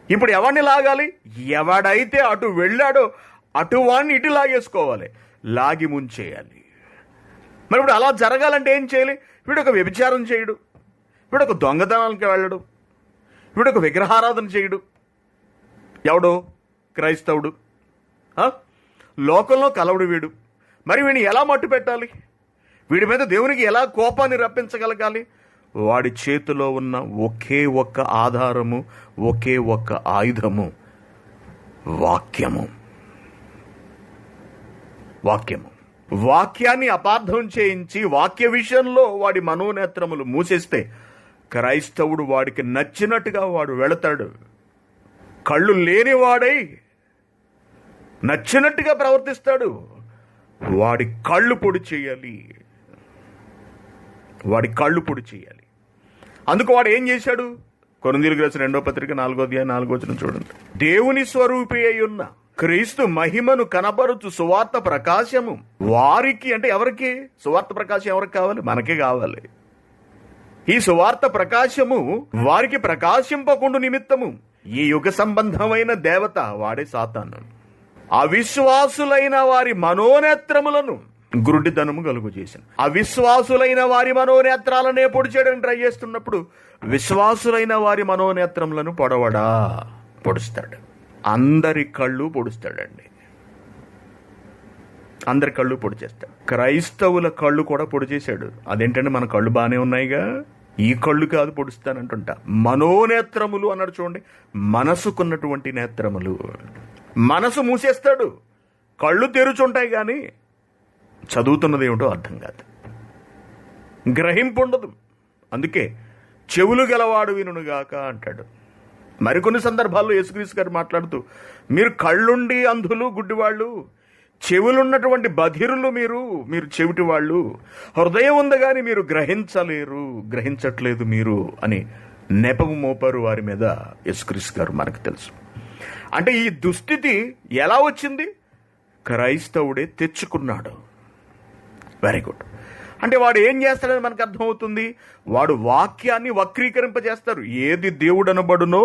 ఇప్పుడు ఎవరిని లాగాలి? ఎవడైతే అటు వెళ్ళాడో అటు వాడిని ఇటు లాగేసుకోవాలి, లాగి ముంచేయాలి. మరి ఇప్పుడు అలా జరగాలంటే ఏం చేయాలి? వీడు ఒక వ్యభిచారం చేయడు, వీడు ఒక దొంగతనానికి వెళ్ళడు, వీడు ఒక విగ్రహారాధన చేయడు. ఎవడు? క్రైస్తవుడు. లోకంలో కలవడు వీడు. మరి వీడిని ఎలా మట్టు పెట్టాలి? వీడి మీద దేవునికి ఎలా కోపాన్ని రప్పించగలగాలి? వాడి చేతిలో ఉన్న ఒకే ఒక్క ఆధారము, ఒకే ఒక్క ఆయుధము వాక్యము. వాక్యము. వాక్యాన్ని అపార్థం చేయించి వాక్య విషయంలో వాడి మనోనేత్రములు మూసేస్తే క్రైస్తవుడు వాడికి నచ్చినట్టుగా వాడు వెళతాడు. కళ్ళు లేనివాడై నచ్చినట్టుగా ప్రవర్తిస్తాడు. వాడి కళ్ళు పొడి చేయాలి, వాడి కళ్ళు పొడి చేయాలి. అందుకు వాడు ఏం చేశాడు? కొరింథీయులకు రాసిన 2వ పత్రిక 4వ అధ్యాయం 4వ వచనం చూడండి. దేవుని స్వరూపి అయి ఉన్న క్రీస్తు మహిమను కనబరుచు సువార్త ప్రకాశము వారికి, అంటే ఎవరికి సువార్త ప్రకాశం ఎవరికి కావాలి? మనకే కావాలి. ఈ సువార్త ప్రకాశము వారికి ప్రకాశింపకుండు నిమిత్తము ఈ యుగ సంబంధమైన దేవత, వాడే సాతాను, అవిశ్వాసులైన వారి మనోనేత్రములను గురుడితనము కలుగు చేశాను. అవిశ్వాసులైన వారి మనోనేత్రాలనే పొడి చేయడానికి ట్రై చేస్తున్నప్పుడు విశ్వాసులైన వారి మనోనేత్రములను పొడుస్తాడు. అందరి కళ్ళు పొడుస్తాడండి. అందరి కళ్ళు పొడి చేస్తాడు. క్రైస్తవుల కళ్ళు కూడా పొడి చేశాడు. అదేంటంటే మన కళ్ళు బాగానే ఉన్నాయిగా, ఈ కళ్ళు కాదు పొడుస్తానంటుంటా. మనోనేత్రములు అన్నాడు చూడండి. మనసుకున్నటువంటి నేత్రములు. మనసు మూసేస్తాడు, కళ్ళు తెరుచుంటాయి కానీ చదువుతున్నది ఏమిటో అర్థం కాదు, గ్రహింపు ఉండదు. అందుకే చెవులు గలవాడు వినుగాక అంటాడు. మరికొన్ని సందర్భాల్లో యేసుక్రీస్తు గారు మాట్లాడుతూ, మీరు కళ్ళుండి అంధులు, గుడ్డివాళ్ళు, చెవులున్నటువంటి బధిరులు, మీరు చెవిటి వాళ్ళు, హృదయం ఉంది కానీ మీరు గ్రహించట్లేదు మీరు అని నెపము మోపారు వారి మీద యేసుక్రీస్తు గారు. మనకు తెలుసు. అంటే ఈ దుస్థితి ఎలా వచ్చింది? క్రైస్తవుడే తెచ్చుకున్నాడు. Very good. అంటే వాడు ఏం చేస్తాడని మనకు అర్థమవుతుంది. వాడు వాక్యాన్ని వక్రీకరింపజేస్తారు. ఏది దేవుడు అనబడునో,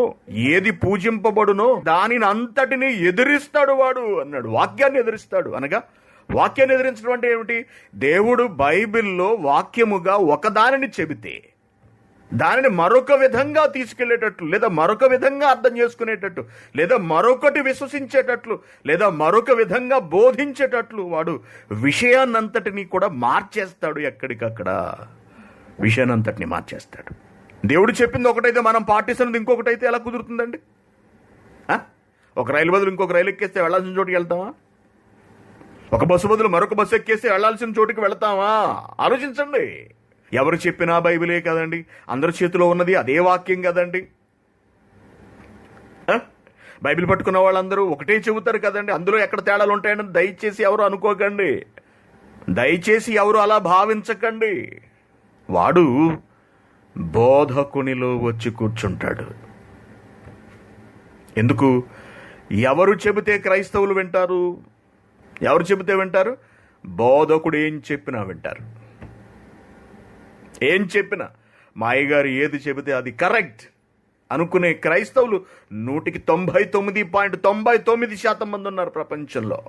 ఏది పూజింపబడునో దానిని అంతటిని ఎదిరిస్తాడు వాడు అన్నాడు. వాక్యాన్ని ఎదిరిస్తాడు అనగా, వాక్యాన్ని ఎదిరించడం అంటే ఏమిటి? దేవుడు బైబిల్లో వాక్యముగా ఒకదానిని చెబితే దానిని మరొక విధంగా తీసుకెళ్లేటట్లు, లేదా మరొక విధంగా అర్థం చేసుకునేటట్టు, లేదా మరొకటి విశ్వసించేటట్లు, లేదా మరొక విధంగా బోధించేటట్లు వాడు విషయాన్నంతటినీ కూడా మార్చేస్తాడు. ఎక్కడికక్కడ విషయాన్నంతటిని మార్చేస్తాడు. దేవుడు చెప్పింది ఒకటైతే మనం పాటిస్తున్నది ఇంకొకటైతే ఎలా కుదురుతుందండి? ఒక రైలు బదులు ఇంకొక రైలు ఎక్కేస్తే వెళ్లాల్సిన చోటుకి వెళ్తామా? ఒక బస్సు బదులు మరొక బస్సు ఎక్కేస్తే వెళ్లాల్సిన చోటుకి వెళ్తామా? ఆలోచించండి. ఎవరు చెప్పినా బైబిలే కదండి, అందరి చేతిలో ఉన్నది అదే వాక్యం కదండి. బైబిల్ పట్టుకున్న వాళ్ళందరూ ఒకటే చెబుతారు కదండి, అందులో ఎక్కడ తేడాలు ఉంటాయని దయచేసి ఎవరు అనుకోకండి, దయచేసి ఎవరు అలా భావించకండి. వాడు బోధకునిలో వచ్చి కూర్చుంటాడు. ఎందుకు? ఎవరు చెబితే క్రైస్తవులు వింటారు? ఎవరు చెబితే వింటారు? బోధకుడు ఏం చెప్పినా వింటారు. ఏం చెప్పినా, మా అయ్యగారు ఏది చెబితే అది కరెక్ట్ అనుకునే క్రైస్తవులు 99.99% మంది ఉన్నారు ప్రపంచంలో.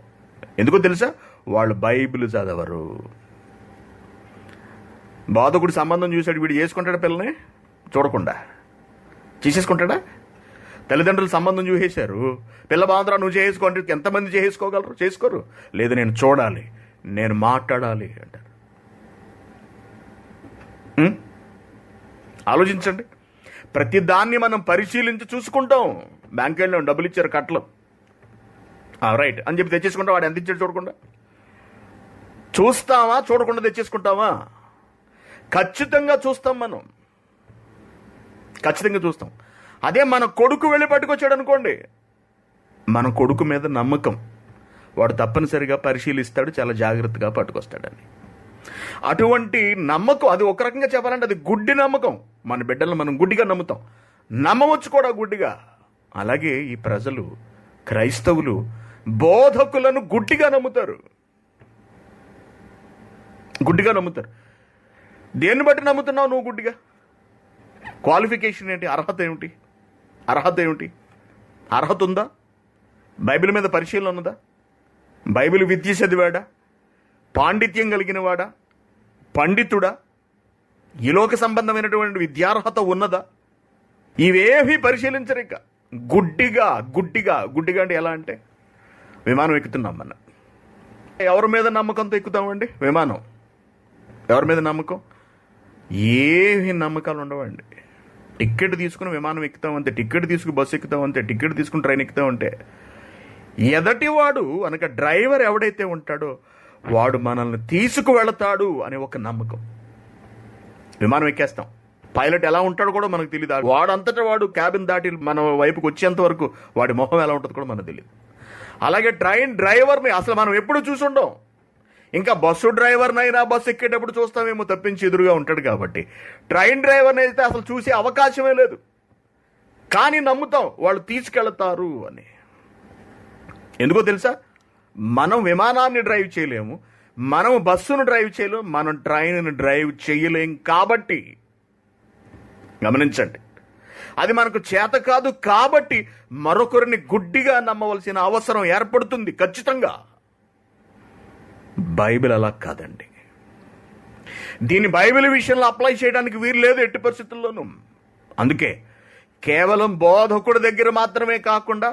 ఎందుకో తెలుసా? వాళ్ళు బైబిల్ చదవరు. బోధకుడు సంబంధం చూశాడు, వీడు చేసుకుంటాడా పిల్లని? చూడకుండా చేసేసుకుంటాడా? తల్లిదండ్రులు సంబంధం చూసేశారు, పిల్ల బాగుందిరా నువ్వు చేసుకోండి, ఎంతమంది చేసుకోగలరు? చేసుకోరు. లేదు నేను చూడాలి, నేను మాట్లాడాలి అంటారు. ఆలోచించండి. ప్రతి దాన్ని మనం పరిశీలించి చూసుకుంటాం. బ్యాంక్ వెళ్ళాం, డబ్బులు ఇచ్చారు కట్టలు, రైట్ అని చెప్పి తెచ్చేసుకుంటాం. వాడు ఎంత ఇచ్చాడు చూడకుండా. చూస్తామా? చూడకుండా తెచ్చేసుకుంటామా? ఖచ్చితంగా చూస్తాం. మనం ఖచ్చితంగా చూస్తాం. అదే మన కొడుకు వెళ్ళి పట్టుకొచ్చాడు అనుకోండి, మన కొడుకు మీద నమ్మకం, వాడు తప్పనిసరిగా పరిశీలిస్తాడు, చాలా జాగ్రత్తగా పట్టుకొస్తాడని. అటువంటి నమ్మకం, అది ఒక రకంగా చెప్పాలంటే అది గుడ్డి నమ్మకం. మన బిడ్డలను మనం గుడ్డిగా నమ్ముతాం, నమ్మవచ్చు కూడా గుడ్డిగా. అలాగే ఈ ప్రజలు, క్రైస్తవులు బోధకులను గుడ్డిగా నమ్ముతారు. గుడ్డిగా నమ్ముతారు. దేన్ని బట్టి నమ్ముతున్నావు నువ్వు గుడ్డిగా? క్వాలిఫికేషన్ ఏంటి? అర్హత ఏమిటి? అర్హత ఏమిటి? అర్హత ఉందా? బైబిల్ మీద పరిశీలన ఉన్నదా? బైబిల్ విద్య చదివాడా? పాండిత్యం కలిగిన వాడా? పండితుడా? ఈ లోక సంబంధమైనటువంటి విద్యార్హత ఉన్నదా? ఇవేవి పరిశీలించరు. ఇక గుడ్డిగా గుడ్డిగా గుడ్డిగా అంటే ఎలా అంటే, విమానం ఎక్కుతున్నాం మనం, ఎవరి మీద నమ్మకంతో ఎక్కుతామండి విమానం? ఎవరి మీద నమ్మకం? ఏవి నమ్మకాలు ఉండవండి. టికెట్ తీసుకుని విమానం ఎక్కుతామంతే, టికెట్ తీసుకుని బస్సు ఎక్కుతామంతే, టికెట్ తీసుకుని ట్రైన్ ఎక్కుతామంటే, ఎదటివాడు అనగా డ్రైవర్ ఎవడైతే ఉంటాడో వాడు మనల్ని తీసుకువెళతాడు అనే ఒక నమ్మకం. విమానం ఎక్కేస్తాం, పైలట్ ఎలా ఉంటాడో కూడా మనకు తెలియదు. వాడంతటా వాడు క్యాబిన్ దాటి మన వైపుకి వచ్చేంత వరకు వాడి మొహం ఎలా ఉంటుందో కూడా మనకు తెలియదు. అలాగే ట్రైన్ డ్రైవర్ని అసలు మనం ఎప్పుడు చూసుండం. ఇంకా బస్సు డ్రైవర్నైనా బస్సు ఎక్కేటప్పుడు చూస్తామేమో తప్పించి ఎదురుగా ఉంటాడు కాబట్టి, ట్రైన్ డ్రైవర్ని అయితే అసలు చూసే అవకాశమే లేదు. కానీ నమ్ముతాం వాళ్ళు తీసుకెళ్తారు అని. ఎందుకో తెలుసా? మనం విమానాన్ని డ్రైవ్ చేయలేము, మనం బస్సును డ్రైవ్ చేయలేము, మనం ట్రైన్ను డ్రైవ్ చేయలేం. కాబట్టి గమనించండి, అది మనకు చేత కాదు. కాబట్టి మరొకరిని గుడ్డిగా నమ్మవలసిన అవసరం ఏర్పడుతుంది ఖచ్చితంగా. బైబిల్ అలా కాదండి. దీన్ని బైబిల్ విషయంలో అప్లై చేయడానికి వీలు లేదు ఎట్టి పరిస్థితుల్లోనూ. అందుకే కేవలం బోధకుడి దగ్గర మాత్రమే కాకుండా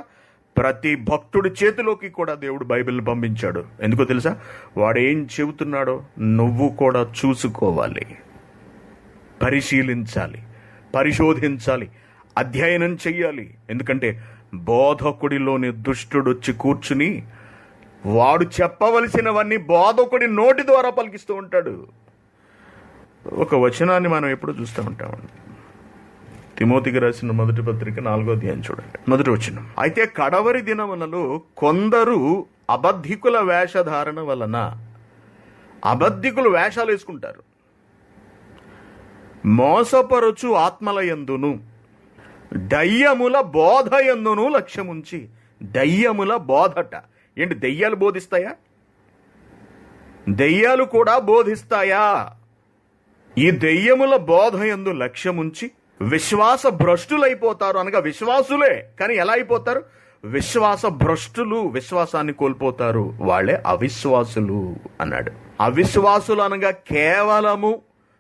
ప్రతి భక్తుడి చేతిలోకి కూడా దేవుడు బైబిల్ని పంపించాడు. ఎందుకో తెలుసా? వాడు ఏం చెబుతున్నాడో నువ్వు కూడా చూసుకోవాలి, పరిశీలించాలి, పరిశోధించాలి, అధ్యయనం చెయ్యాలి. ఎందుకంటే బోధకుడిలోని దుష్టుడు వచ్చి కూర్చుని వాడు చెప్పవలసినవన్నీ బోధకుడి నోటి ద్వారా పలికిస్తూ ఉంటాడు. ఒక వచనాన్ని మనం ఎప్పుడు చూస్తూ ఉంటామండి. తిమోతికి రాసిన మొదటి పత్రిక 4వ అధ్యాయం చూడండి, మొదటి వచనం. అయితే కడవరి దినములలో కొందరు అబద్ధికుల వేషధారణ వలన, అబద్ధికులు వేషాలు వేసుకుంటారు, మోసపరుచు ఆత్మలయందును దయ్యముల బోధయందును లక్ష్యముంచి. దయ్యముల బోధట ఏంటి? దయ్యాలు బోధిస్తాయా? దయ్యాలు కూడా బోధిస్తాయా? ఈ దయ్యముల బోధయందు లక్ష్యముంచి విశ్వాస భ్రష్టులైపోతారు. అనగా విశ్వాసులే, కానీ ఎలా అయిపోతారు? విశ్వాస భ్రష్టులు, విశ్వాసాన్ని కోల్పోతారు. వాళ్ళే అవిశ్వాసులు అన్నాడు. అవిశ్వాసులు అనగా కేవలము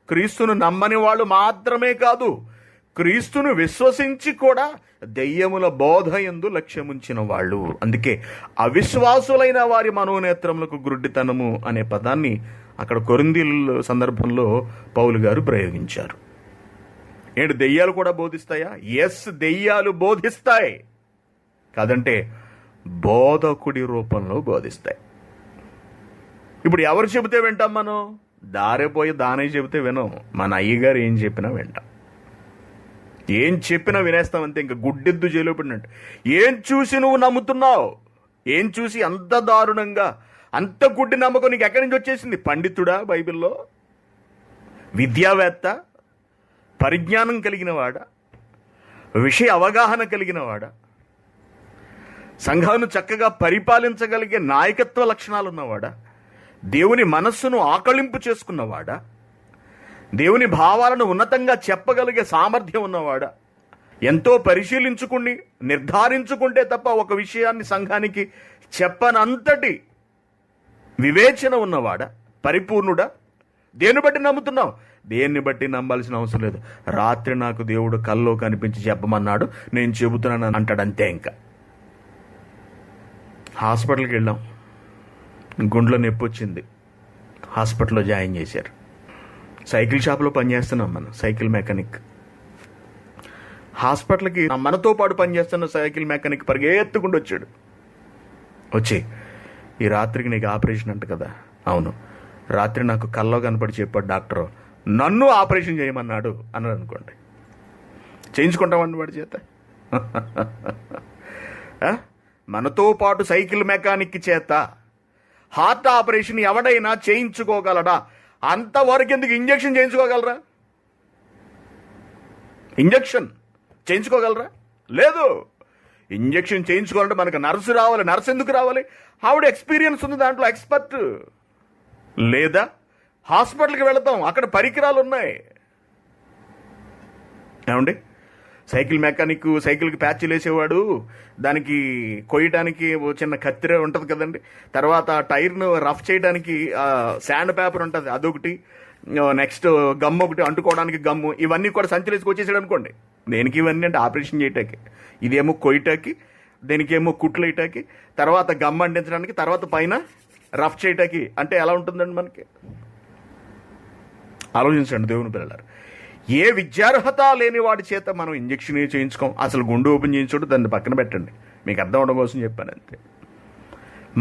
క్రీస్తును నమ్మని వాళ్ళు మాత్రమే కాదు, క్రీస్తును విశ్వసించి కూడా దెయ్యముల బోధ యందు లక్ష్యముంచిన వాళ్ళు. అందుకే అవిశ్వాసులైన వారి మనోనేత్రములకు గుడ్డితనము అనే పదాన్ని అక్కడ కొరింథీయుల సందర్భంలో పౌలు గారు ప్రయోగించారు. ఏంటి, దెయ్యాలు కూడా బోధిస్తాయా? ఎస్, దెయ్యాలు బోధిస్తాయి. కాదంటే బోధకుడి రూపంలో బోధిస్తాయి. ఇప్పుడు ఎవరు చెబితే వింటాం మనం? దారిపోయి దానే చెబితే వినం. మన అయ్యగారు ఏం చెప్పినా వింటాం, ఏం చెప్పినా వినేస్తామంతే. ఇంకా గుడ్డెద్దు జైలు పడినట్టు. ఏం చూసి నువ్వు నమ్ముతున్నావు? ఏం చూసి అంత దారుణంగా, అంత గుడ్డి నమ్మకం నీకు ఎక్కడి నుంచి వచ్చేసింది? పండితుడా? బైబిల్లో విద్యావేత్త, పరిజ్ఞానం కలిగిన వాడా, విషయ అవగాహన కలిగిన వాడా, సంఘాన్ని చక్కగా పరిపాలించగలిగే నాయకత్వ లక్షణాలు ఉన్నవాడా, దేవుని మనస్సును ఆకళింపు చేసుకున్నవాడా, దేవుని భావాలను ఉన్నతంగా చెప్పగలిగే సామర్థ్యం ఉన్నవాడా, ఎంతో పరిశీలించుకుని నిర్ధారించుకుంటే తప్ప ఒక విషయాన్ని సంఘానికి చెప్పనంతటి వివేచన ఉన్నవాడా, పరిపూర్ణుడా? దేన్ని బట్టి నమ్ముతున్నావు? దేన్ని బట్టి నమ్మాల్సిన అవసరం లేదు. రాత్రి నాకు దేవుడు కల్లో కనిపించి చెప్పమన్నాడు, నేను చెబుతున్నాను అంటాడు, అంతే. ఇంకా హాస్పిటల్కి వెళ్ళాం, గుండెలో నొప్పి వచ్చింది, హాస్పిటల్లో జాయిన్ చేశారు. సైకిల్ షాప్లో పనిచేస్తున్నాం మనం, సైకిల్ మెకానిక్. హాస్పిటల్కి మనతో పాటు పనిచేస్తున్న సైకిల్ మెకానిక్ పరిగెత్తుకుంటూ వచ్చాడు. వచ్చి, ఈ రాత్రికి నీకు ఆపరేషన్ అంట కదా? అవును. రాత్రి నాకు కల్లో కనపడి చెప్పాడు డాక్టర్, నన్ను ఆపరేషన్ చేయమన్నాడు అన్నాడు అనుకోండి. చేయించుకుంటామండి వాడి చేత. మనతో పాటు సైకిల్ మెకానిక్ చేత హార్ట్ ఆపరేషన్ ఎవడైనా చేయించుకోగలడా? అంతవరకు ఎందుకు ఇంజక్షన్ చేయించుకోగలరా? ఇంజక్షన్ చేయించుకోగలరా? లేదు. ఇంజక్షన్ చేయించుకోవాలంటే మనకు నర్సు రావాలి. నర్సు ఎందుకు రావాలి? ఆవిడ ఎక్స్పీరియన్స్ ఉంది దాంట్లో, ఎక్స్పర్ట్. లేదా హాస్పిటల్కి వెళతాం, అక్కడ పరికరాలు ఉన్నాయి. ఏమండి, సైకిల్ మెకానిక్ సైకిల్కి ప్యాచ్లు వేసేవాడు, దానికి కొయ్యడానికి ఓ చిన్న కత్తెర ఉంటుంది కదండి, తర్వాత టైర్ను రఫ్ చేయడానికి శాండ్ పేపర్ ఉంటుంది, అదొకటి, నెక్స్ట్ గమ్ ఒకటి అంటుకోవడానికి గమ్ము, ఇవన్నీ కూడా సంచలేసుకు వచ్చేసాడు అనుకోండి. దేనికి ఇవన్నీ అంటే ఆపరేషన్ చేయటానికి. ఇదేమో కొయ్యటానికి, దేనికేమో కుట్లు వేయటానికి, తర్వాత గమ్ అంటించడానికి, తర్వాత పైన రఫ్ చేయటానికి. అంటే ఎలా ఉంటుందండి మనకి? ఆలోచించండి దేవుని పిల్లలారు. ఏ విద్యార్హత లేని వాడి చేత మనం ఇంజక్షన్ చేయించుకోం. అసలు గుండె ఓపెన్ చేయించుకుంటే దాన్ని పక్కన పెట్టండి, మీకు అర్థం అవడం కోసం చెప్పాను అంతే.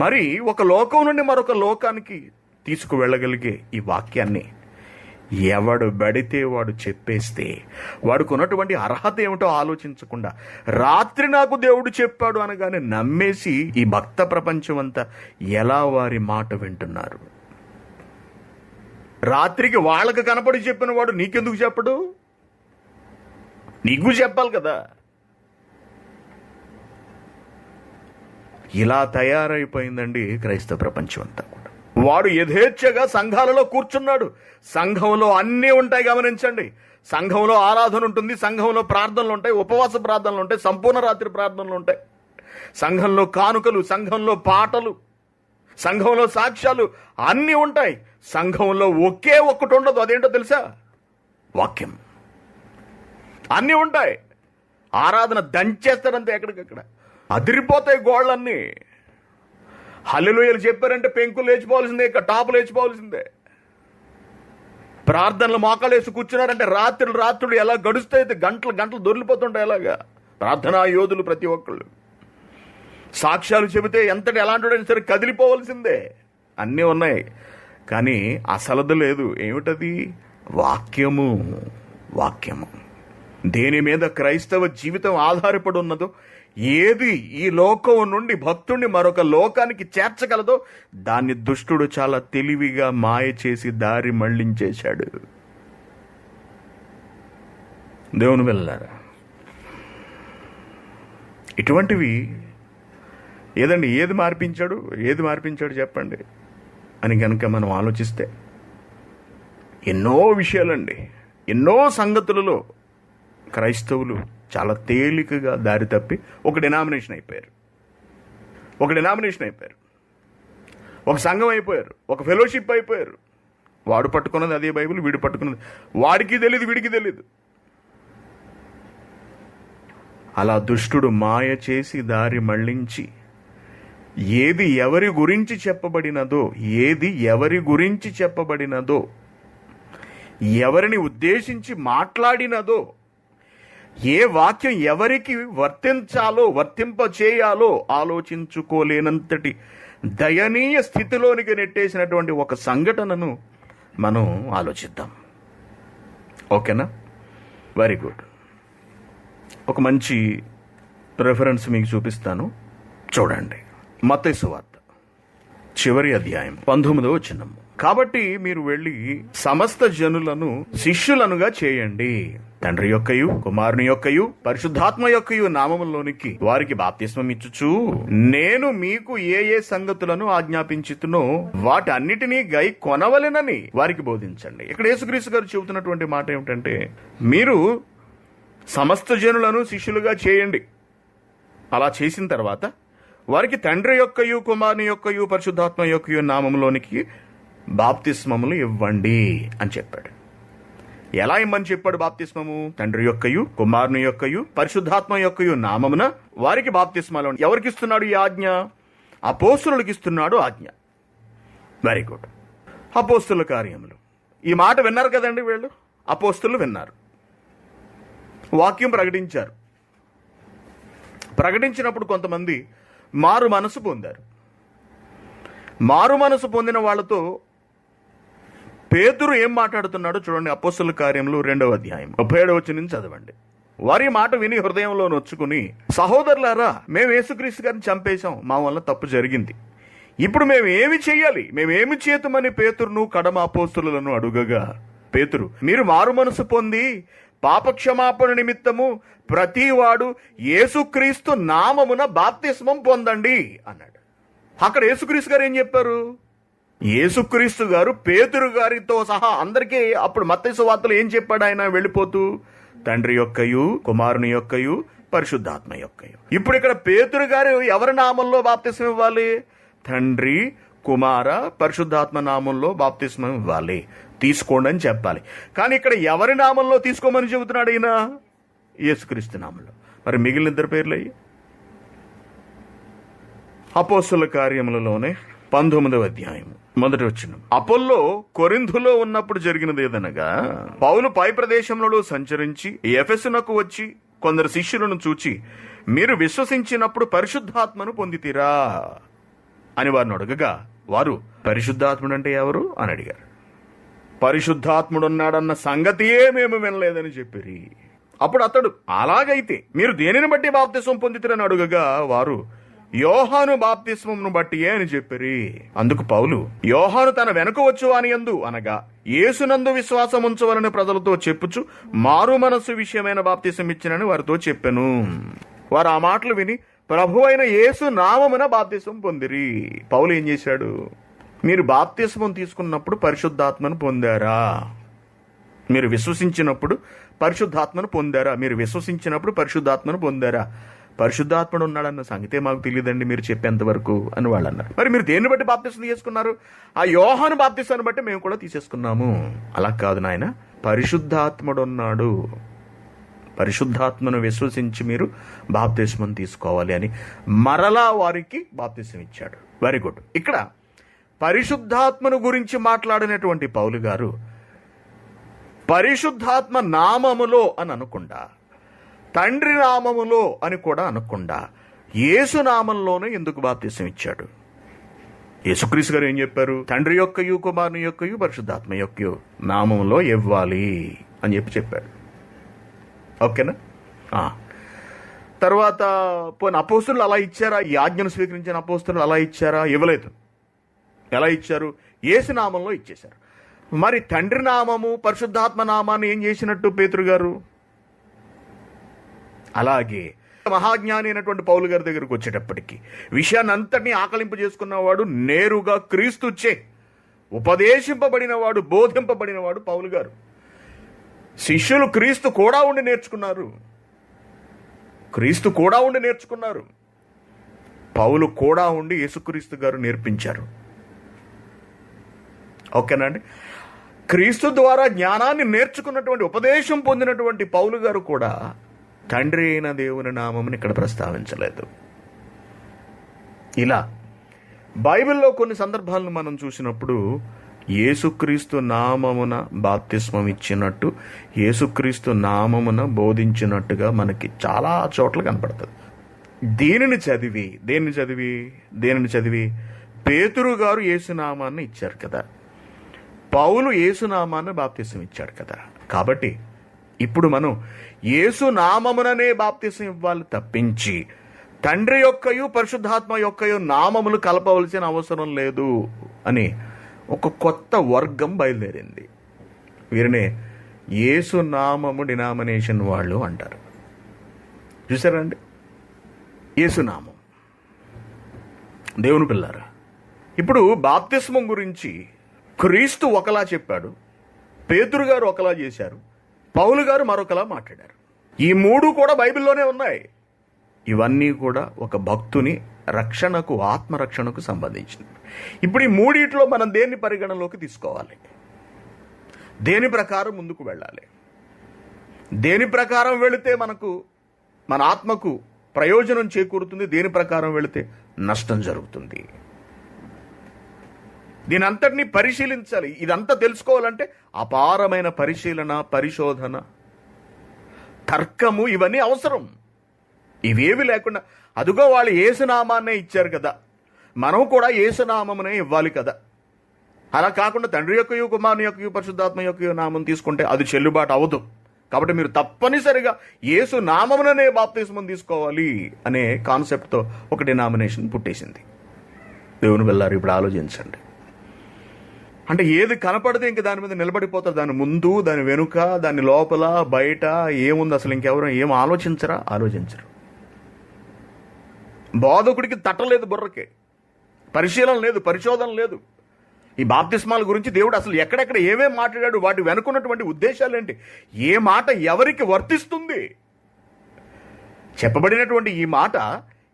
మరి ఒక లోకం నుండి మరొక లోకానికి తీసుకువెళ్ళగలిగే ఈ వాక్యాన్ని ఎవడు బడితే వాడు చెప్పేస్తే, వాడికి ఉన్నటువంటి అర్హత ఏమిటో ఆలోచించకుండా రాత్రి నాకు దేవుడు చెప్పాడు అనగానే నమ్మేసి ఈ భక్త ప్రపంచం అంతా ఎలా వారి మాట వింటున్నారు. రాత్రికి వాళ్ళకి కనపడి చెప్పిన వాడు నీకెందుకు చెప్పడు? నీకు చెప్పాలి కదా. ఇలా తయారైపోయిందండి క్రైస్తవ ప్రపంచం అంతా కూడా. వాడు యథేచ్ఛగా సంఘాలలో కూర్చున్నాడు. సంఘంలో అన్నీ ఉంటాయి, గమనించండి. సంఘంలో ఆరాధన ఉంటుంది, సంఘంలో ప్రార్థనలు ఉంటాయి, ఉపవాస ప్రార్థనలు ఉంటాయి, సంపూర్ణ రాత్రి ప్రార్థనలు ఉంటాయి, సంఘంలో కానుకలు, సంఘంలో పాటలు, సంఘంలో సాక్ష్యాలు అన్నీ ఉంటాయి. సంఘంలో ఒకే ఒక్కటి ఉండదు, అదేంటో తెలుసా? వాక్యం. అన్నీ ఉంటాయి. ఆరాధన దంచేస్తారంతే, ఎక్కడికక్కడ అదిరిపోతాయి గోళ్ళన్నీ. హల్లెలూయలు చెప్పారంటే పెంకులు లేచిపోవాల్సిందే, ఇక టాపులు లేచిపోవాల్సిందే. ప్రార్థనలు మోకాలేసి కూర్చున్నారంటే రాత్రులు ఎలా గడుస్తాయి, గంటలు గంటలు దొరికిపోతుంటాయి. అలాగా ప్రార్థనా యోధులు ప్రతి ఒక్కళ్ళు. సాక్ష్యాలు చెబితే ఎంతటి ఎలాంటి సరే కదిలిపోవలసిందే. అన్నీ ఉన్నాయి, కానీ అసలది లేదు. ఏమిటది? వాక్యము. వాక్యము. దేని మీద క్రైస్తవ జీవితం ఆధారపడి ఉన్నదో, ఏది ఈ లోకం నుండి భక్తుడిని మరొక లోకానికి చేర్చగలదో దాన్ని దుష్టుడు చాలా తెలివిగా మాయ చేసి దారి మళ్లించేశాడు. దేవుని వెళ్ళారా, ఇటువంటివి ఏది మార్పించాడు చెప్పండి అని కనుక మనం ఆలోచిస్తే ఎన్నో విషయాలండి, ఎన్నో సంగతులలో క్రైస్తవులు చాలా తేలికగా దారి తప్పి ఒక డినామినేషన్ అయిపోయారు, ఒక సంఘం అయిపోయారు, ఒక ఫెలోషిప్ అయిపోయారు. వాడు పట్టుకున్నది అదే బైబిల్, వీడు పట్టుకున్నది వాడికి తెలియదు, వీడికి తెలియదు. అలా దుష్టుడు మాయ చేసి దారి మళ్లించి ఏది ఎవరి గురించి చెప్పబడినదో, ఎవరిని ఉద్దేశించి మాట్లాడినదో, ఏ వాక్యం ఎవరికి వర్తింపచేయాలో ఆలోచించుకోలేనంతటి దయనీయ స్థితిలోనికి నెట్టేసినటువంటి ఒక సంఘటనను మనం ఆలోచిద్దాం. ఓకేనా? Very good. ఒక మంచి రెఫరెన్స్ మీకు చూపిస్తాను, చూడండి. మత్తయి సువార్త చివరి అధ్యాయం 19వ వచనం. కాబట్టి మీరు వెళ్ళి సమస్త జనులను శిష్యులనుగా చేయండి, తండ్రి యొక్కయు కుమారుని యొక్కయు పరిశుద్ధాత్మ యొక్కయు నామములోనికి వారికి బాప్తిస్మం ఇచ్చుచు నేను మీకు ఏ ఏ సంగతులను ఆజ్ఞాపించుతునో వాటి అన్నిటినీ గై కొనవలెనని వారికి బోధించండి. ఇక్కడ యేసుక్రీస్తు గారు చెబుతున్నటువంటి మాట ఏమిటంటే, మీరు సమస్త జనులను శిష్యులుగా చేయండి. అలా చేసిన తర్వాత వారికి తండ్రి యొక్కయు కుమారుని యొక్కయు పరిశుద్ధాత్మ యొక్కయు నామములోనికి బాప్తిస్మములు ఇవ్వండి అని చెప్పాడు. ఎలా ఇమ్మని చెప్పాడు బాప్తిస్మము? తండ్రి యొక్కయు కుమారుని యొక్కయు పరిశుద్ధాత్మ యొక్కయు నామమున వారికి బాప్తిస్మాలు. ఎవరికి ఇస్తున్నాడు ఈ ఆజ్ఞ? అపోస్తులకు ఇస్తున్నాడు ఆజ్ఞ. Very good. అపోస్తుల కార్యములు, ఈ మాట విన్నారు కదండి వీళ్ళు. అపోస్తులు విన్నారు, వాక్యం ప్రకటించారు. ప్రకటించినప్పుడు కొంతమంది మారు మనసు పొందారు. మారు మనసు పొందిన వాళ్ళతో పేతురు ఏం మాట్లాడుతున్నాడో చూడండి. అపోస్తుల కార్యములు 2వ అధ్యాయం 37వ వచనం నుంచి చదవండి. వారి మాట విని హృదయంలో నొచ్చుకుని, సహోదరులారా, మేము యేసుక్రీస్తు గారిని చంపేశాం, మా వల్ల తప్పు జరిగింది, ఇప్పుడు మేము ఏమి చెయ్యాలి, మేమేమి చేతుమని పేతురును కడమ అపోస్తులను అడుగగా, పేతురు, మీరు మారు మనసు పొంది పాపక్షమాపణ నిమిత్తము ప్రతివాడు యేసుక్రీస్తు నామమున బాప్తిస్మం పొందండి అన్నాడు. అక్కడ యేసుక్రీస్తు గారు ఏం చెప్పారు? యేసుక్రీస్తు గారు పేతురు గారితో సహా అందరికీ అప్పుడు మత్తయి సువార్తలో ఏం చెప్పాడు ఆయన వెళ్ళిపోతూ? తండ్రి యొక్కయు కుమారుని యొక్కయు పరిశుద్ధాత్మ యొక్కయు. ఇప్పుడు ఇక్కడ పేతురు గారు ఎవరి నామంలో బాప్తిస్మం ఇవ్వాలి? తండ్రి కుమార పరిశుద్ధాత్మ నామంలో బాప్తిస్మం ఇవ్వాలి, తీసుకోండి అని చెప్పాలి. కానీ ఇక్కడ ఎవరి నామంలో తీసుకోమని చెబుతున్నాడు ఈయన? యేసుక్రీస్తు నామంలో. మరి మిగిలిన ఇద్దరు పేర్లు అయ్యి అపోస్తుల కార్యములలోనే 19వ అధ్యాయం 1వ వచనం. అపోల్లో కొరింథులో ఉన్నప్పుడు జరిగినది ఏదనగా, పౌలు పై ప్రదేశంలో సంచరించి ఎఫెసునకు వచ్చి కొందరు శిష్యులను చూచి, మీరు విశ్వసించినప్పుడు పరిశుద్ధాత్మను పొందితిరా అని వారిని అడగగా, వారు పరిశుద్ధాత్ముడు అంటే ఎవరు అని అడిగారు. పరిశుద్ధాత్ముడున్నాడన్న సంగతియే మేము వినలేదని చెప్పిరి. అప్పుడు అతడు, అలాగైతే మీరు దేనిని బట్టి బాప్తిస్మం పొందితిరని అడుగగా, వారు యోహాను బాప్తిస్మమును బట్టియే అని చెప్పిరి. అందుకు పౌలు, యోహాను తన వెనుక వచ్చు అని యందు అనగా యేసునందు విశ్వాసం ఉంచవలని ప్రజలతో చెప్పుచు మారు మనస్సు విషయమైన బాప్తిస్మం ఇచ్చినని వారితో చెప్పెను. వారు ఆ మాటలు విని ప్రభు అయిన యేసు నామమున బాప్తిస్మం పొందిరి. పౌలు ఏం చేశాడు? మీరు బాప్తిస్మం తీసుకున్నప్పుడు పరిశుద్ధాత్మను పొందారా? మీరు విశ్వసించినప్పుడు పరిశుద్ధాత్మను పొందారా? మీరు విశ్వసించినప్పుడు పరిశుద్ధాత్మను పొందారా? పరిశుద్ధాత్ముడు ఉన్నాడన్న సంగతే మాకు తెలియదండి మీరు చెప్పేంత వరకు అని వాళ్ళు అన్నారు. మరి మీరు దేన్ని బట్టి బాప్తిస్మం తీసుకున్నారు? ఆ యోహాను బాప్తిస్మాన్ని బట్టి మేము కూడా తీసేసుకున్నాము. అలా కాదు నాయన, పరిశుద్ధాత్ముడు ఉన్నాడు, పరిశుద్ధాత్మను విశ్వసించి మీరు బాప్తిస్మం తీసుకోవాలి అని మరలా వారికి బాప్తిస్మం ఇచ్చాడు. Very good. ఇక్కడ పరిశుద్ధాత్మను గురించి మాట్లాడినటువంటి పౌలు గారు పరిశుద్ధాత్మ నామములో అని అనకుండా, తండ్రి నామములో అని కూడా అనకుండా, యేసు నామంలోనే ఎందుకు బాప్తిస్మం ఇచ్చాడు? యేసుక్రీస్తు గారు ఏం చెప్పారు? తండ్రి యొక్కయు కుమారుని యొక్కయు పరిశుద్ధాత్మ యొక్కయు నామంలో ఇవ్వాలి అని చెప్పాడు. ఓకేనా? తర్వాత పోయిన అపోస్తులు అలా ఇచ్చారా? ఈ ఆజ్ఞను స్వీకరించిన అపోస్తులు అలా ఇచ్చారా? ఇవ్వలేదు. ఎలా ఇచ్చారు? యేసు నామంలో ఇచ్చేశారు. మరి తండ్రి నామము పరిశుద్ధాత్మ నామాన్ని ఏం చేసినట్టు పేతురు గారు? అలాగే మహాజ్ఞాని అయినటువంటి పౌలు గారి దగ్గరకు వచ్చేటప్పటికి విషయాన్ని అంతటినీ ఆకలింపు చేసుకున్నవాడు, నేరుగా క్రీస్తుచే ఉపదేశింపబడినవాడు, బోధింపబడినవాడు పౌలు గారు. శిష్యులు క్రీస్తు కూడా ఉండి నేర్చుకున్నారు. క్రీస్తు కూడా ఉండి నేర్చుకున్నారు. పౌలు కూడా ఉండి యేసుక్రీస్తు గారు నేర్పించారు. ఓకేనండి? క్రీస్తు ద్వారా జ్ఞానాన్ని నేర్చుకున్నటువంటి, ఉపదేశం పొందినటువంటి పౌలు గారు కూడా తండ్రి అయిన దేవుని నామముని ఇక్కడ ప్రస్తావించలేదు. ఇలా బైబిల్లో కొన్ని సందర్భాలను మనం చూసినప్పుడు యేసుక్రీస్తు నామమున బాప్తిస్మం ఇచ్చినట్టు, యేసుక్రీస్తు నామమున బోధించినట్టుగా మనకి చాలా చోట్ల కనపడుతుంది. దేనిని చదివి పేతురు గారు యేసునామాన్ని ఇచ్చారు కదా. పౌలు యేసునామాన్ని బాప్తిసం ఇచ్చాడు కదా. కాబట్టి ఇప్పుడు మనం యేసునామముననే బాప్తిసం ఇవ్వాలి తప్పించి తండ్రి యొక్కయు పరిశుద్ధాత్మ యొక్కయు నామములు కలపవలసిన అవసరం లేదు అని ఒక కొత్త వర్గం బయలుదేరింది. వీరినే యేసునామము డినామినేషన్ వాళ్ళు అంటారు. చూసారండి, యేసునామం. దేవుని పిల్లారా, ఇప్పుడు బాప్తిస్మం గురించి క్రీస్తు ఒకలా చెప్పాడు, పేతురు గారు ఒకలా చేశారు, పౌలు గారు మరొకలా మాట్లాడారు. ఈ మూడు కూడా బైబిల్లోనే ఉన్నాయి. ఇవన్నీ కూడా ఒక భక్తుని రక్షణకు, ఆత్మరక్షణకు సంబంధించినవి. ఇప్పుడు ఈ మూడిట్లో మనం దేన్ని పరిగణలోకి తీసుకోవాలి? దేని ప్రకారం ముందుకు వెళ్ళాలి? దేని ప్రకారం వెళితే మనకు, మన ఆత్మకు ప్రయోజనం చేకూరుతుంది? దేని ప్రకారం వెళితే నష్టం జరుగుతుంది? దీని అంతటినీ పరిశీలించాలి. ఇదంతా తెలుసుకోవాలంటే అపారమైన పరిశీలన, పరిశోధన, తర్కము ఇవన్నీ అవసరం. ఇవేవి లేకుండా అదుగో వాళ్ళు యేసునామాన్నే ఇచ్చారు కదా, మనం కూడా యేసునామమునే ఇవ్వాలి కదా, అలా కాకుండా తండ్రి యొక్కయు కుమారుని యొక్కయు పరిశుద్ధాత్మ యొక్కయు నామం తీసుకుంటే అది చెల్లుబాటు అవ్వదు. కాబట్టి మీరు తప్పనిసరిగా యేసు నామముననే బాప్తిస్మం తీసుకోవాలి అనే కాన్సెప్ట్తో ఒక డినామినేషన్ పుట్టేసింది. దేవుని వెళ్ళారు. ఇప్పుడు ఆలోచించండి. అంటే ఏది కనపడితే ఇంక దాని మీద నిలబడిపోతారు. దాని ముందు, దాని వెనుక, దాని లోపల, బయట ఏముంది అసలు ఇంకెవరు ఏం ఆలోచించరు. బోధకుడికి తట్టలేదు, బుర్రకి పరిశీలన లేదు, పరిశోధన లేదు. ఈ బాప్తిస్మాల గురించి దేవుడు అసలు ఎక్కడెక్కడ ఏమేం మాట్లాడాడు, వాటి వెనుకున్నటువంటి ఉద్దేశాలు ఏంటి, ఏ మాట ఎవరికి వర్తిస్తుంది, చెప్పబడినటువంటి ఈ మాట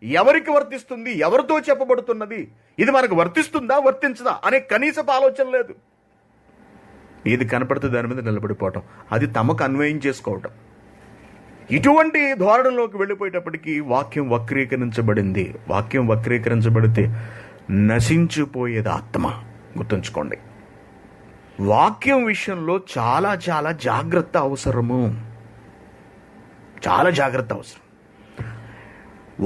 ఎవరికి వర్తిస్తుంది, ఎవరితో చెప్పబడుతున్నది, ఇది మనకు వర్తిస్తుందా వర్తించదా అనే కనీసపు ఆలోచన లేదు. ఏది కనపడితే దాని మీద నిలబడిపోవటం, అది తమకు అన్వయం చేసుకోవటం. ఇటువంటి ధోరణిలోకి వెళ్ళిపోయేటప్పటికీ వాక్యం వక్రీకరించబడింది. వాక్యం వక్రీకరించబడితే నశించిపోయేది ఆత్మ. గుర్తుంచుకోండి, వాక్యం విషయంలో చాలా చాలా జాగ్రత్త అవసరము. చాలా జాగ్రత్త అవసరం.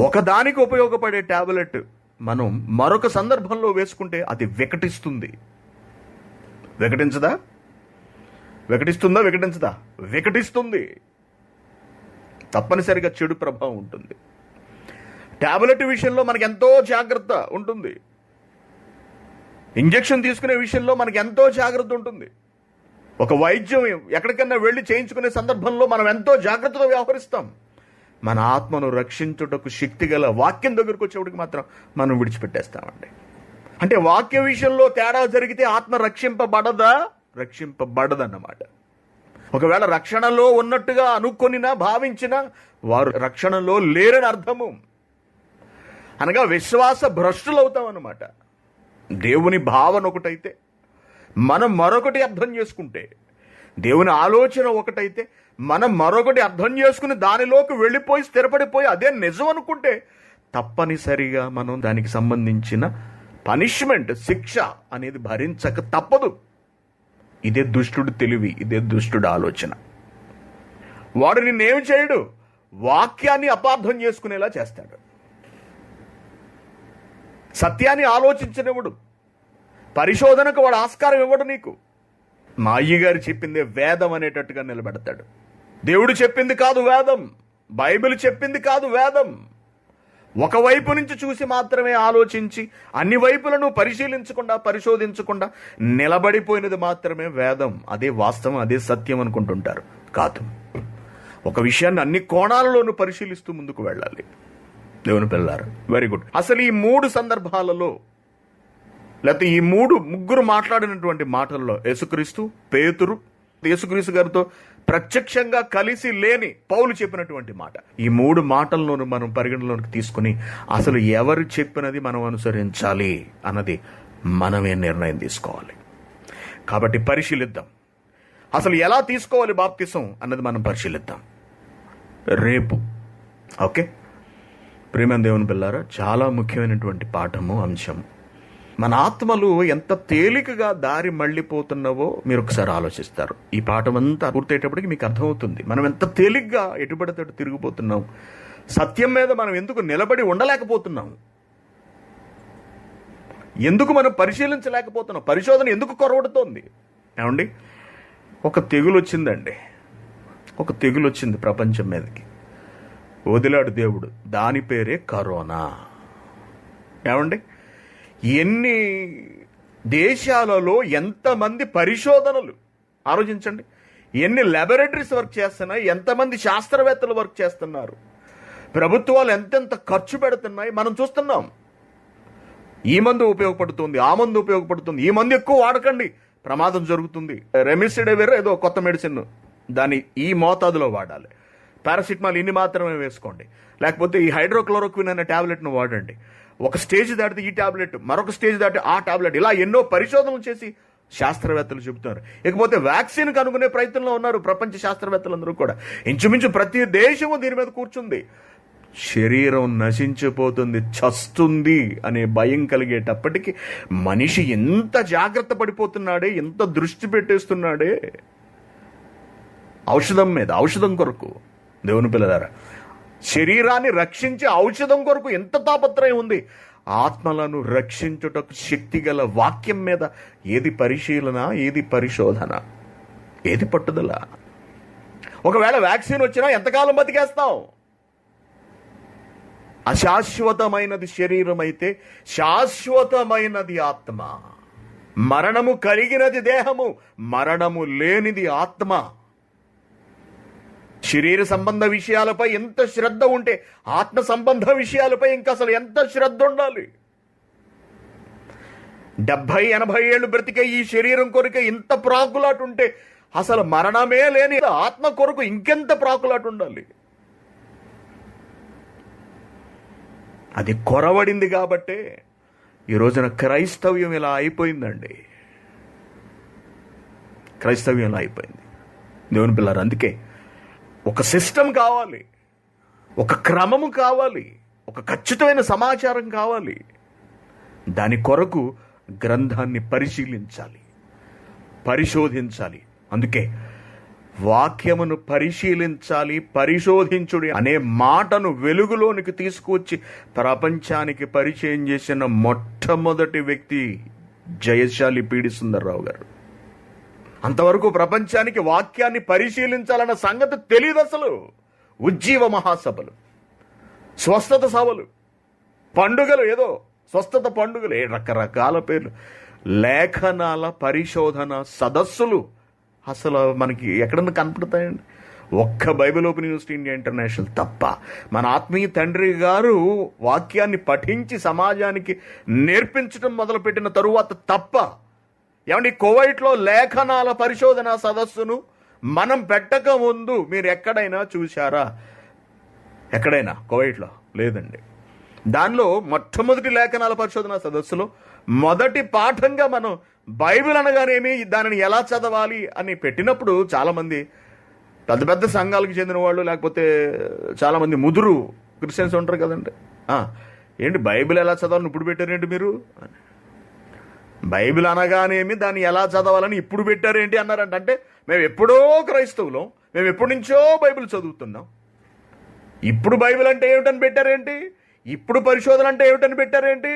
ఒకదానికి ఉపయోగపడే టాబ్లెట్ మనం మరొక సందర్భంలో వేసుకుంటే అది వికటిస్తుంది. వికటించదా? వికటిస్తుంది. తప్పనిసరిగా చెడు ప్రభావం ఉంటుంది. టాబ్లెట్ విషయంలో మనకి ఎంతో జాగ్రత్త ఉంటుంది. ఇంజెక్షన్ తీసుకునే విషయంలో మనకి ఎంతో జాగ్రత్త ఉంటుంది. ఒక వైద్యం ఎక్కడికన్నా వెళ్ళి చేయించుకునే సందర్భంలో మనం ఎంతో జాగ్రత్తగా వ్యవహరిస్తాం. మన ఆత్మను రక్షించుటకు శక్తి గల వాక్యం దగ్గరకు వచ్చేవాడికి మాత్రం మనం విడిచిపెట్టేస్తామండి. అంటే వాక్య విషయంలో తేడా జరిగితే ఆత్మ రక్షింపబడదన్నమాట. ఒకవేళ రక్షణలో ఉన్నట్టుగా అనుకొనినా భావించినా వారు రక్షణలో లేరని అర్థము. అనగా విశ్వాస భ్రష్టులవుతాం అన్నమాట. దేవుని భావన ఒకటైతే మనం మరొకటి అర్థం చేసుకుంటే, దేవుని ఆలోచన ఒకటైతే మనం మరొకటి అర్థం చేసుకుని దానిలోకి వెళ్ళిపోయి స్థిరపడిపోయి అదే నిజం అనుకుంటే తప్పనిసరిగా మనం దానికి సంబంధించిన పనిష్మెంట్, శిక్ష అనేది భరించక తప్పదు. ఇదే దుష్టుడు తెలివి, ఇదే దుష్టుడు ఆలోచన. వాడు నిన్నేమి చేయడు, వాక్యాన్ని అపార్థం చేసుకునేలా చేస్తాడు. సత్యాన్ని ఆలోచించనివ్వడు, పరిశోధనకు వాడు ఆస్కారం ఇవ్వడు. నీకు మా అయ్యగారు చెప్పిందే వేదం అనేటట్టుగా నిలబెడతాడు. దేవుడు చెప్పింది కాదు వేదం, బైబిల్ చెప్పింది కాదు వేదం. ఒకవైపు నుంచి చూసి మాత్రమే ఆలోచించి అన్ని వైపులను పరిశోధించకుండా నిలబడిపోయినది మాత్రమే వేదం, అదే వాస్తవం, అదే సత్యం అనుకుంటుంటారు. కాదు, ఒక విషయాన్ని అన్ని కోణాలలోనూ పరిశీలిస్తూ ముందుకు వెళ్ళాలి. దేవుని పిల్లారు, వెరీ గుడ్. అసలు ఈ మూడు సందర్భాలలో, లేకపోతే ఈ ముగ్గురు మాట్లాడినటువంటి మాటల్లో యేసుక్రీస్తు, పేతురు, యేసుక్రీస్తు గారితో ప్రత్యక్షంగా కలిసి లేని పౌలు చెప్పినటువంటి మాట, ఈ మూడు మాటల్లోనూ మనం పరిగణలోకి తీసుకుని అసలు ఎవరు చెప్పినది మనం అనుసరించాలి అన్నది మనమే నిర్ణయం తీసుకోవాలి. కాబట్టి పరిశీలిద్దాం, అసలు ఎలా తీసుకోవాలి బాప్తిసం అన్నది మనం పరిశీలిద్దాం రేపు. ఓకే, ప్రియమైన దేవుని పిల్లారా, చాలా ముఖ్యమైనటువంటి పాఠము, అంశం. మన ఆత్మలు ఎంత తేలికగా దారి మళ్ళీపోతున్నావో మీరు ఒకసారి ఆలోచిస్తారు. ఈ పాఠం అంతా పూర్తయ్యేటప్పటికి మీకు అర్థమవుతుంది మనం ఎంత తేలిగ్గా ఎటుపడితే తిరిగిపోతున్నాం. సత్యం మీద మనం ఎందుకు నిలబడి ఉండలేకపోతున్నాం, ఎందుకు మనం పరిశీలించలేకపోతున్నాం, పరిశోధన ఎందుకు కొరవడుతోంది. ఏమండి, ఒక తెగులు వచ్చిందండి, ఒక తెగులు వచ్చింది ప్రపంచం మీదకి, వదిలాడు దేవుడు. దాని పేరే కరోనా. ఏమండి, ఎన్ని దేశాలలో ఎంతమంది పరిశోధనలు ఆలోచించండి, ఎన్ని ల్యాబొరేటరీస్ వర్క్ చేస్తున్నాయి, ఎంతమంది శాస్త్రవేత్తలు వర్క్ చేస్తున్నారు, ప్రభుత్వాలు ఎంతెంత ఖర్చు పెడుతున్నాయి మనం చూస్తున్నాం. ఈ మందు ఉపయోగపడుతుంది, ఆ మందు ఉపయోగపడుతుంది, ఈ మందు ఎక్కువ వాడకండి ప్రమాదం జరుగుతుంది, రెమిసిడెవిర్ ఏదో కొత్త మెడిసిన్, దాన్ని ఈ మోతాదులో వాడాలి, పారాసిటమాల్ ఇన్ని మాత్రమే వేసుకోండి, లేకపోతే ఈ హైడ్రోక్లోరోక్విన్ అనే టాబ్లెట్ను వాడండి, ఒక స్టేజ్ దాటితే ఈ టాబ్లెట్, మరొక స్టేజ్ దాటి ఆ టాబ్లెట్, ఇలా ఎన్నో పరిశోధనలు చేసి శాస్త్రవేత్తలు చెబుతున్నారు. ఇకపోతే వ్యాక్సిన్ కనుగొనే ప్రయత్నంలో ఉన్నారు ప్రపంచ శాస్త్రవేత్తలందరూ కూడా. ఇంచుమించు ప్రతి దేశము దీని మీద కూర్చుంది. శరీరం నశించిపోతుంది, చస్తుంది అనే భయం కలిగేటప్పటికీ మనిషి ఎంత జాగ్రత్త పడిపోతున్నాడే, ఎంత దృష్టి పెట్టేస్తున్నాడే ఔషధం మీద, ఔషధం కొరకు. దేవుని పిల్లలారా, శరీరాన్ని రక్షించే ఔషధం కొరకు ఎంత తాపత్రయం ఉంది. ఆత్మలను రక్షించుటకు శక్తిగల వాక్యం మీద ఏది పరిశీలన, ఏది పరిశోధన, ఏది పట్టుదల? ఒకవేళ వ్యాక్సిన్ వచ్చినా ఎంతకాలం బతికేస్తాం? అశాశ్వతమైనది శరీరం అయితే శాశ్వతమైనది ఆత్మ. మరణము కలిగినది దేహము, మరణము లేనిది ఆత్మ. శరీర సంబంధ విషయాలపై ఎంత శ్రద్ధ ఉంటే ఆత్మ సంబంధ విషయాలపై ఇంకా అసలు ఎంత శ్రద్ధ ఉండాలి? 70-80 ఏళ్ళు బ్రతికే ఈ శరీరం కొరకే ఇంత ప్రాకులాటు ఉంటే అసలు మరణమే లేని ఆత్మ కొరకు ఇంకెంత ప్రాకులాటు ఉండాలి? అది కొరవడింది కాబట్టే ఈ రోజున క్రైస్తవ్యం ఇలా అయిపోయిందండి. క్రైస్తవ్యం ఇలా అయిపోయింది. దేవుని పిల్లలు, అందుకే ఒక సిస్టమ్ కావాలి, ఒక క్రమము కావాలి, ఒక ఖచ్చితమైన సమాచారం కావాలి. దాని కొరకు గ్రంథాన్ని పరిశీలించాలి, పరిశోధించాలి. అందుకే వాక్యమును పరిశీలించాలి, పరిశోధించుడి అనే మాటను వెలుగులోనికి తీసుకువచ్చి ప్రపంచానికి పరిచయం చేసిన మొట్టమొదటి వ్యక్తి జయశాలి పీడి సుందర్రావు గారు. అంతవరకు ప్రపంచానికి వాక్యాన్ని పరిశీలించాలన్న సంగతి తెలియదు అసలు. ఉజ్జీవ మహాసభలు, స్వస్థత సభలు, పండుగలు, ఏదో స్వస్థత పండుగలు, రకరకాల పేర్లు, లేఖనాల పరిశోధన సదస్సులు అసలు మనకి ఎక్కడన్నా కనపడతాయండి? ఒక్క Bible open university India international తప్ప, మన ఆత్మీయ తండ్రి గారు వాక్యాన్ని పఠించి సమాజానికి నేర్పించడం మొదలుపెట్టిన తరువాత తప్ప. ఏమండి, కువైట్లో లేఖనాల పరిశోధన సదస్సును మనం పెట్టక ముందు మీరు ఎక్కడైనా చూశారా? ఎక్కడైనా కువైట్లో లేదండి. దానిలో మొట్టమొదటి లేఖనాల పరిశోధన సదస్సులో మొదటి పాఠంగా మనం బైబిల్ అనగానేమి, దానిని ఎలా చదవాలి అని పెట్టినప్పుడు చాలామంది పెద్ద పెద్ద సంఘాలకు చెందిన వాళ్ళు, లేకపోతే చాలామంది ముదురు క్రిస్టియన్స్ ఉంటారు కదండి, ఏంటి బైబిల్ ఎలా చదవాలని ఇప్పుడు పెట్టారేంటి మీరు? బైబిల్ అనగానేమి దాన్ని ఎలా చదవాలని ఇప్పుడు పెట్టారేంటి అన్నారంట. అంటే మేము ఎప్పుడో క్రైస్తవులం, మేము ఎప్పటి నుంచో బైబిల్ చదువుతున్నాం, ఇప్పుడు బైబిల్ అంటే ఏమిటని పెట్టారేంటి? ఇప్పుడు పరిశోధన అంటే ఏమిటని పెట్టారేంటి?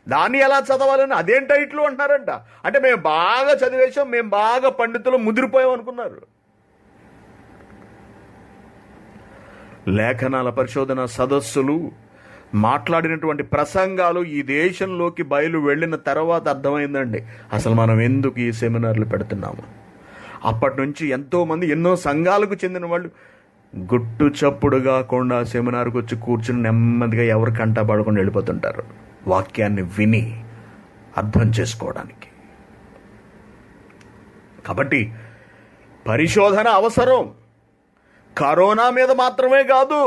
దాన్ని ఎలా చదవాలని అదేం టైటిల్ అంటున్నారంట. అంటే మేము బాగా చదివేశాం, మేము బాగా పండితులు ముదిరిపోయాం అనుకున్నారు. లేఖనాల పరిశోధన సదస్సులు, మాట్లాడినటువంటి ప్రసంగాలు ఈ దేశంలోకి బయలు వెళ్ళిన తర్వాత అర్థమైందండి అసలు మనం ఎందుకు ఈ సెమినార్లు పెడుతున్నాము. అప్పటి నుంచి ఎంతోమంది, ఎన్నో సంఘాలకు చెందిన వాళ్ళు గుట్టు చప్పుడు కాకుండా సెమినార్కి వచ్చి కూర్చుని నెమ్మదిగా ఎవరి కంటా పడకుండా వెళ్ళిపోతుంటారు, వాక్యాన్ని విని అర్థం చేసుకోవడానికి. కాబట్టి పరిశోధన అవసరం. కరోనా మీద మాత్రమే కాదు,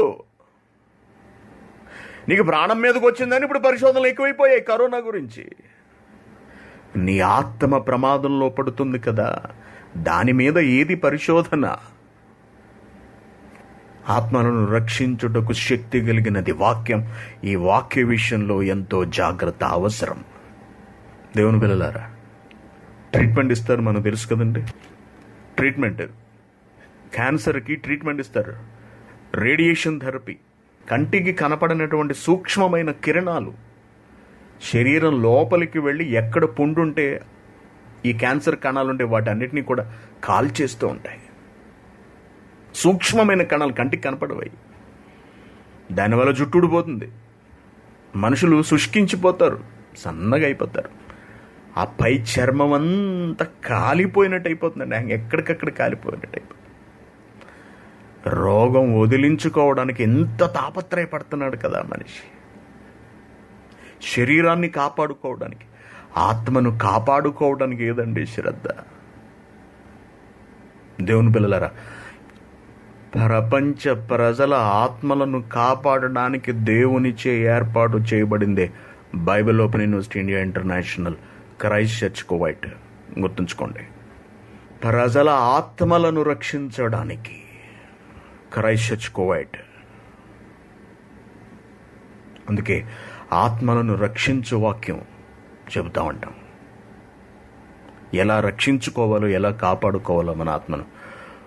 నీకు ప్రాణం మీదకి వచ్చిందని ఇప్పుడు పరిశోధనలు ఎక్కువైపోయాయి కరోనా గురించి. నీ ఆత్మ ప్రమాదంలో పడుతుంది కదా, దాని మీద ఏది పరిశోధన? ఆత్మలను రక్షించుటకు శక్తి కలిగినది వాక్యం. ఈ వాక్య విషయంలో ఎంతో జాగ్రత్త అవసరం. దేవుని పిల్లలారా, ట్రీట్మెంట్ ఇస్తారు, మనకు తెలుసు కదండి. ట్రీట్మెంట్, క్యాన్సర్కి ట్రీట్మెంట్ ఇస్తారు, రేడియేషన్ థెరపీ, కంటికి కనపడినటువంటి సూక్ష్మమైన కిరణాలు శరీరం లోపలికి వెళ్ళి ఎక్కడ పుండుంటే ఈ క్యాన్సర్ కణాలుంటే వాటన్నిటినీ కూడా కాల్చేస్తూ ఉంటాయి. సూక్ష్మమైన కణాలు కంటికి కనపడవయి. దానివల్ల జుట్టు ఊడిపోతుంది, మనుషులు శుష్కించిపోతారు, సన్నగా అయిపోతారు. ఆ పై చర్మం అంతా కాలిపోయినట్టు అయిపోతుందండి, ఎక్కడికక్కడ కాలిపోయినట్టు అయిపోతుంది. రోగం వదిలించుకోవడానికి ఎంత తాపత్రయపడుతున్నాడు కదా మనిషి. శరీరాన్ని కాపాడుకోవడానికి, ఆత్మను కాపాడుకోవడానికి ఏదండి శ్రద్ధ? దేవుని పిల్లలారా, ప్రపంచ ప్రజల ఆత్మలను కాపాడడానికి దేవునిచే ఏర్పాటు చేయబడిందే Bible open university India international Christ church Kuwait. గుర్తుంచుకోండి, ప్రజల ఆత్మలను రక్షించడానికి క్రైస్ట్ చర్చ్ కువైట్. అందుకే ఆత్మలను రక్షించు వాక్యం చెబుతా ఉంటాం. ఎలా రక్షించుకోవాలో, ఎలా కాపాడుకోవాలో మన ఆత్మను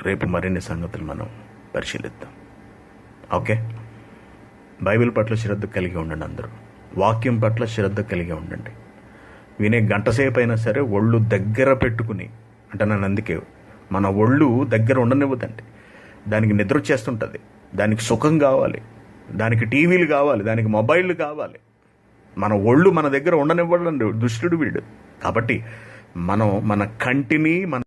రేపు మరిన్ని సంగతులు మనం పరిశీలిద్దాం. ఓకే, బైబిల్ పట్ల శ్రద్ధ కలిగి ఉండండి. అందరూ వాక్యం పట్ల శ్రద్ధ కలిగి ఉండండి. వినే గంటసేపు అయినా సరే ఒళ్ళు దగ్గర పెట్టుకుని, అంటే నన్ను అందుకే మన ఒళ్ళు దగ్గర ఉండనివ్వదండి. దానికి నిద్ర వచ్చేస్తుంటుంది, దానికి సుఖం కావాలి, దానికి టీవీలు కావాలి, దానికి మొబైళ్ళు కావాలి. మన ఒళ్ళు మన దగ్గర ఉండనివ్వడండి దుష్టుడు వీడు. కాబట్టి మనం మన కంటిని, మన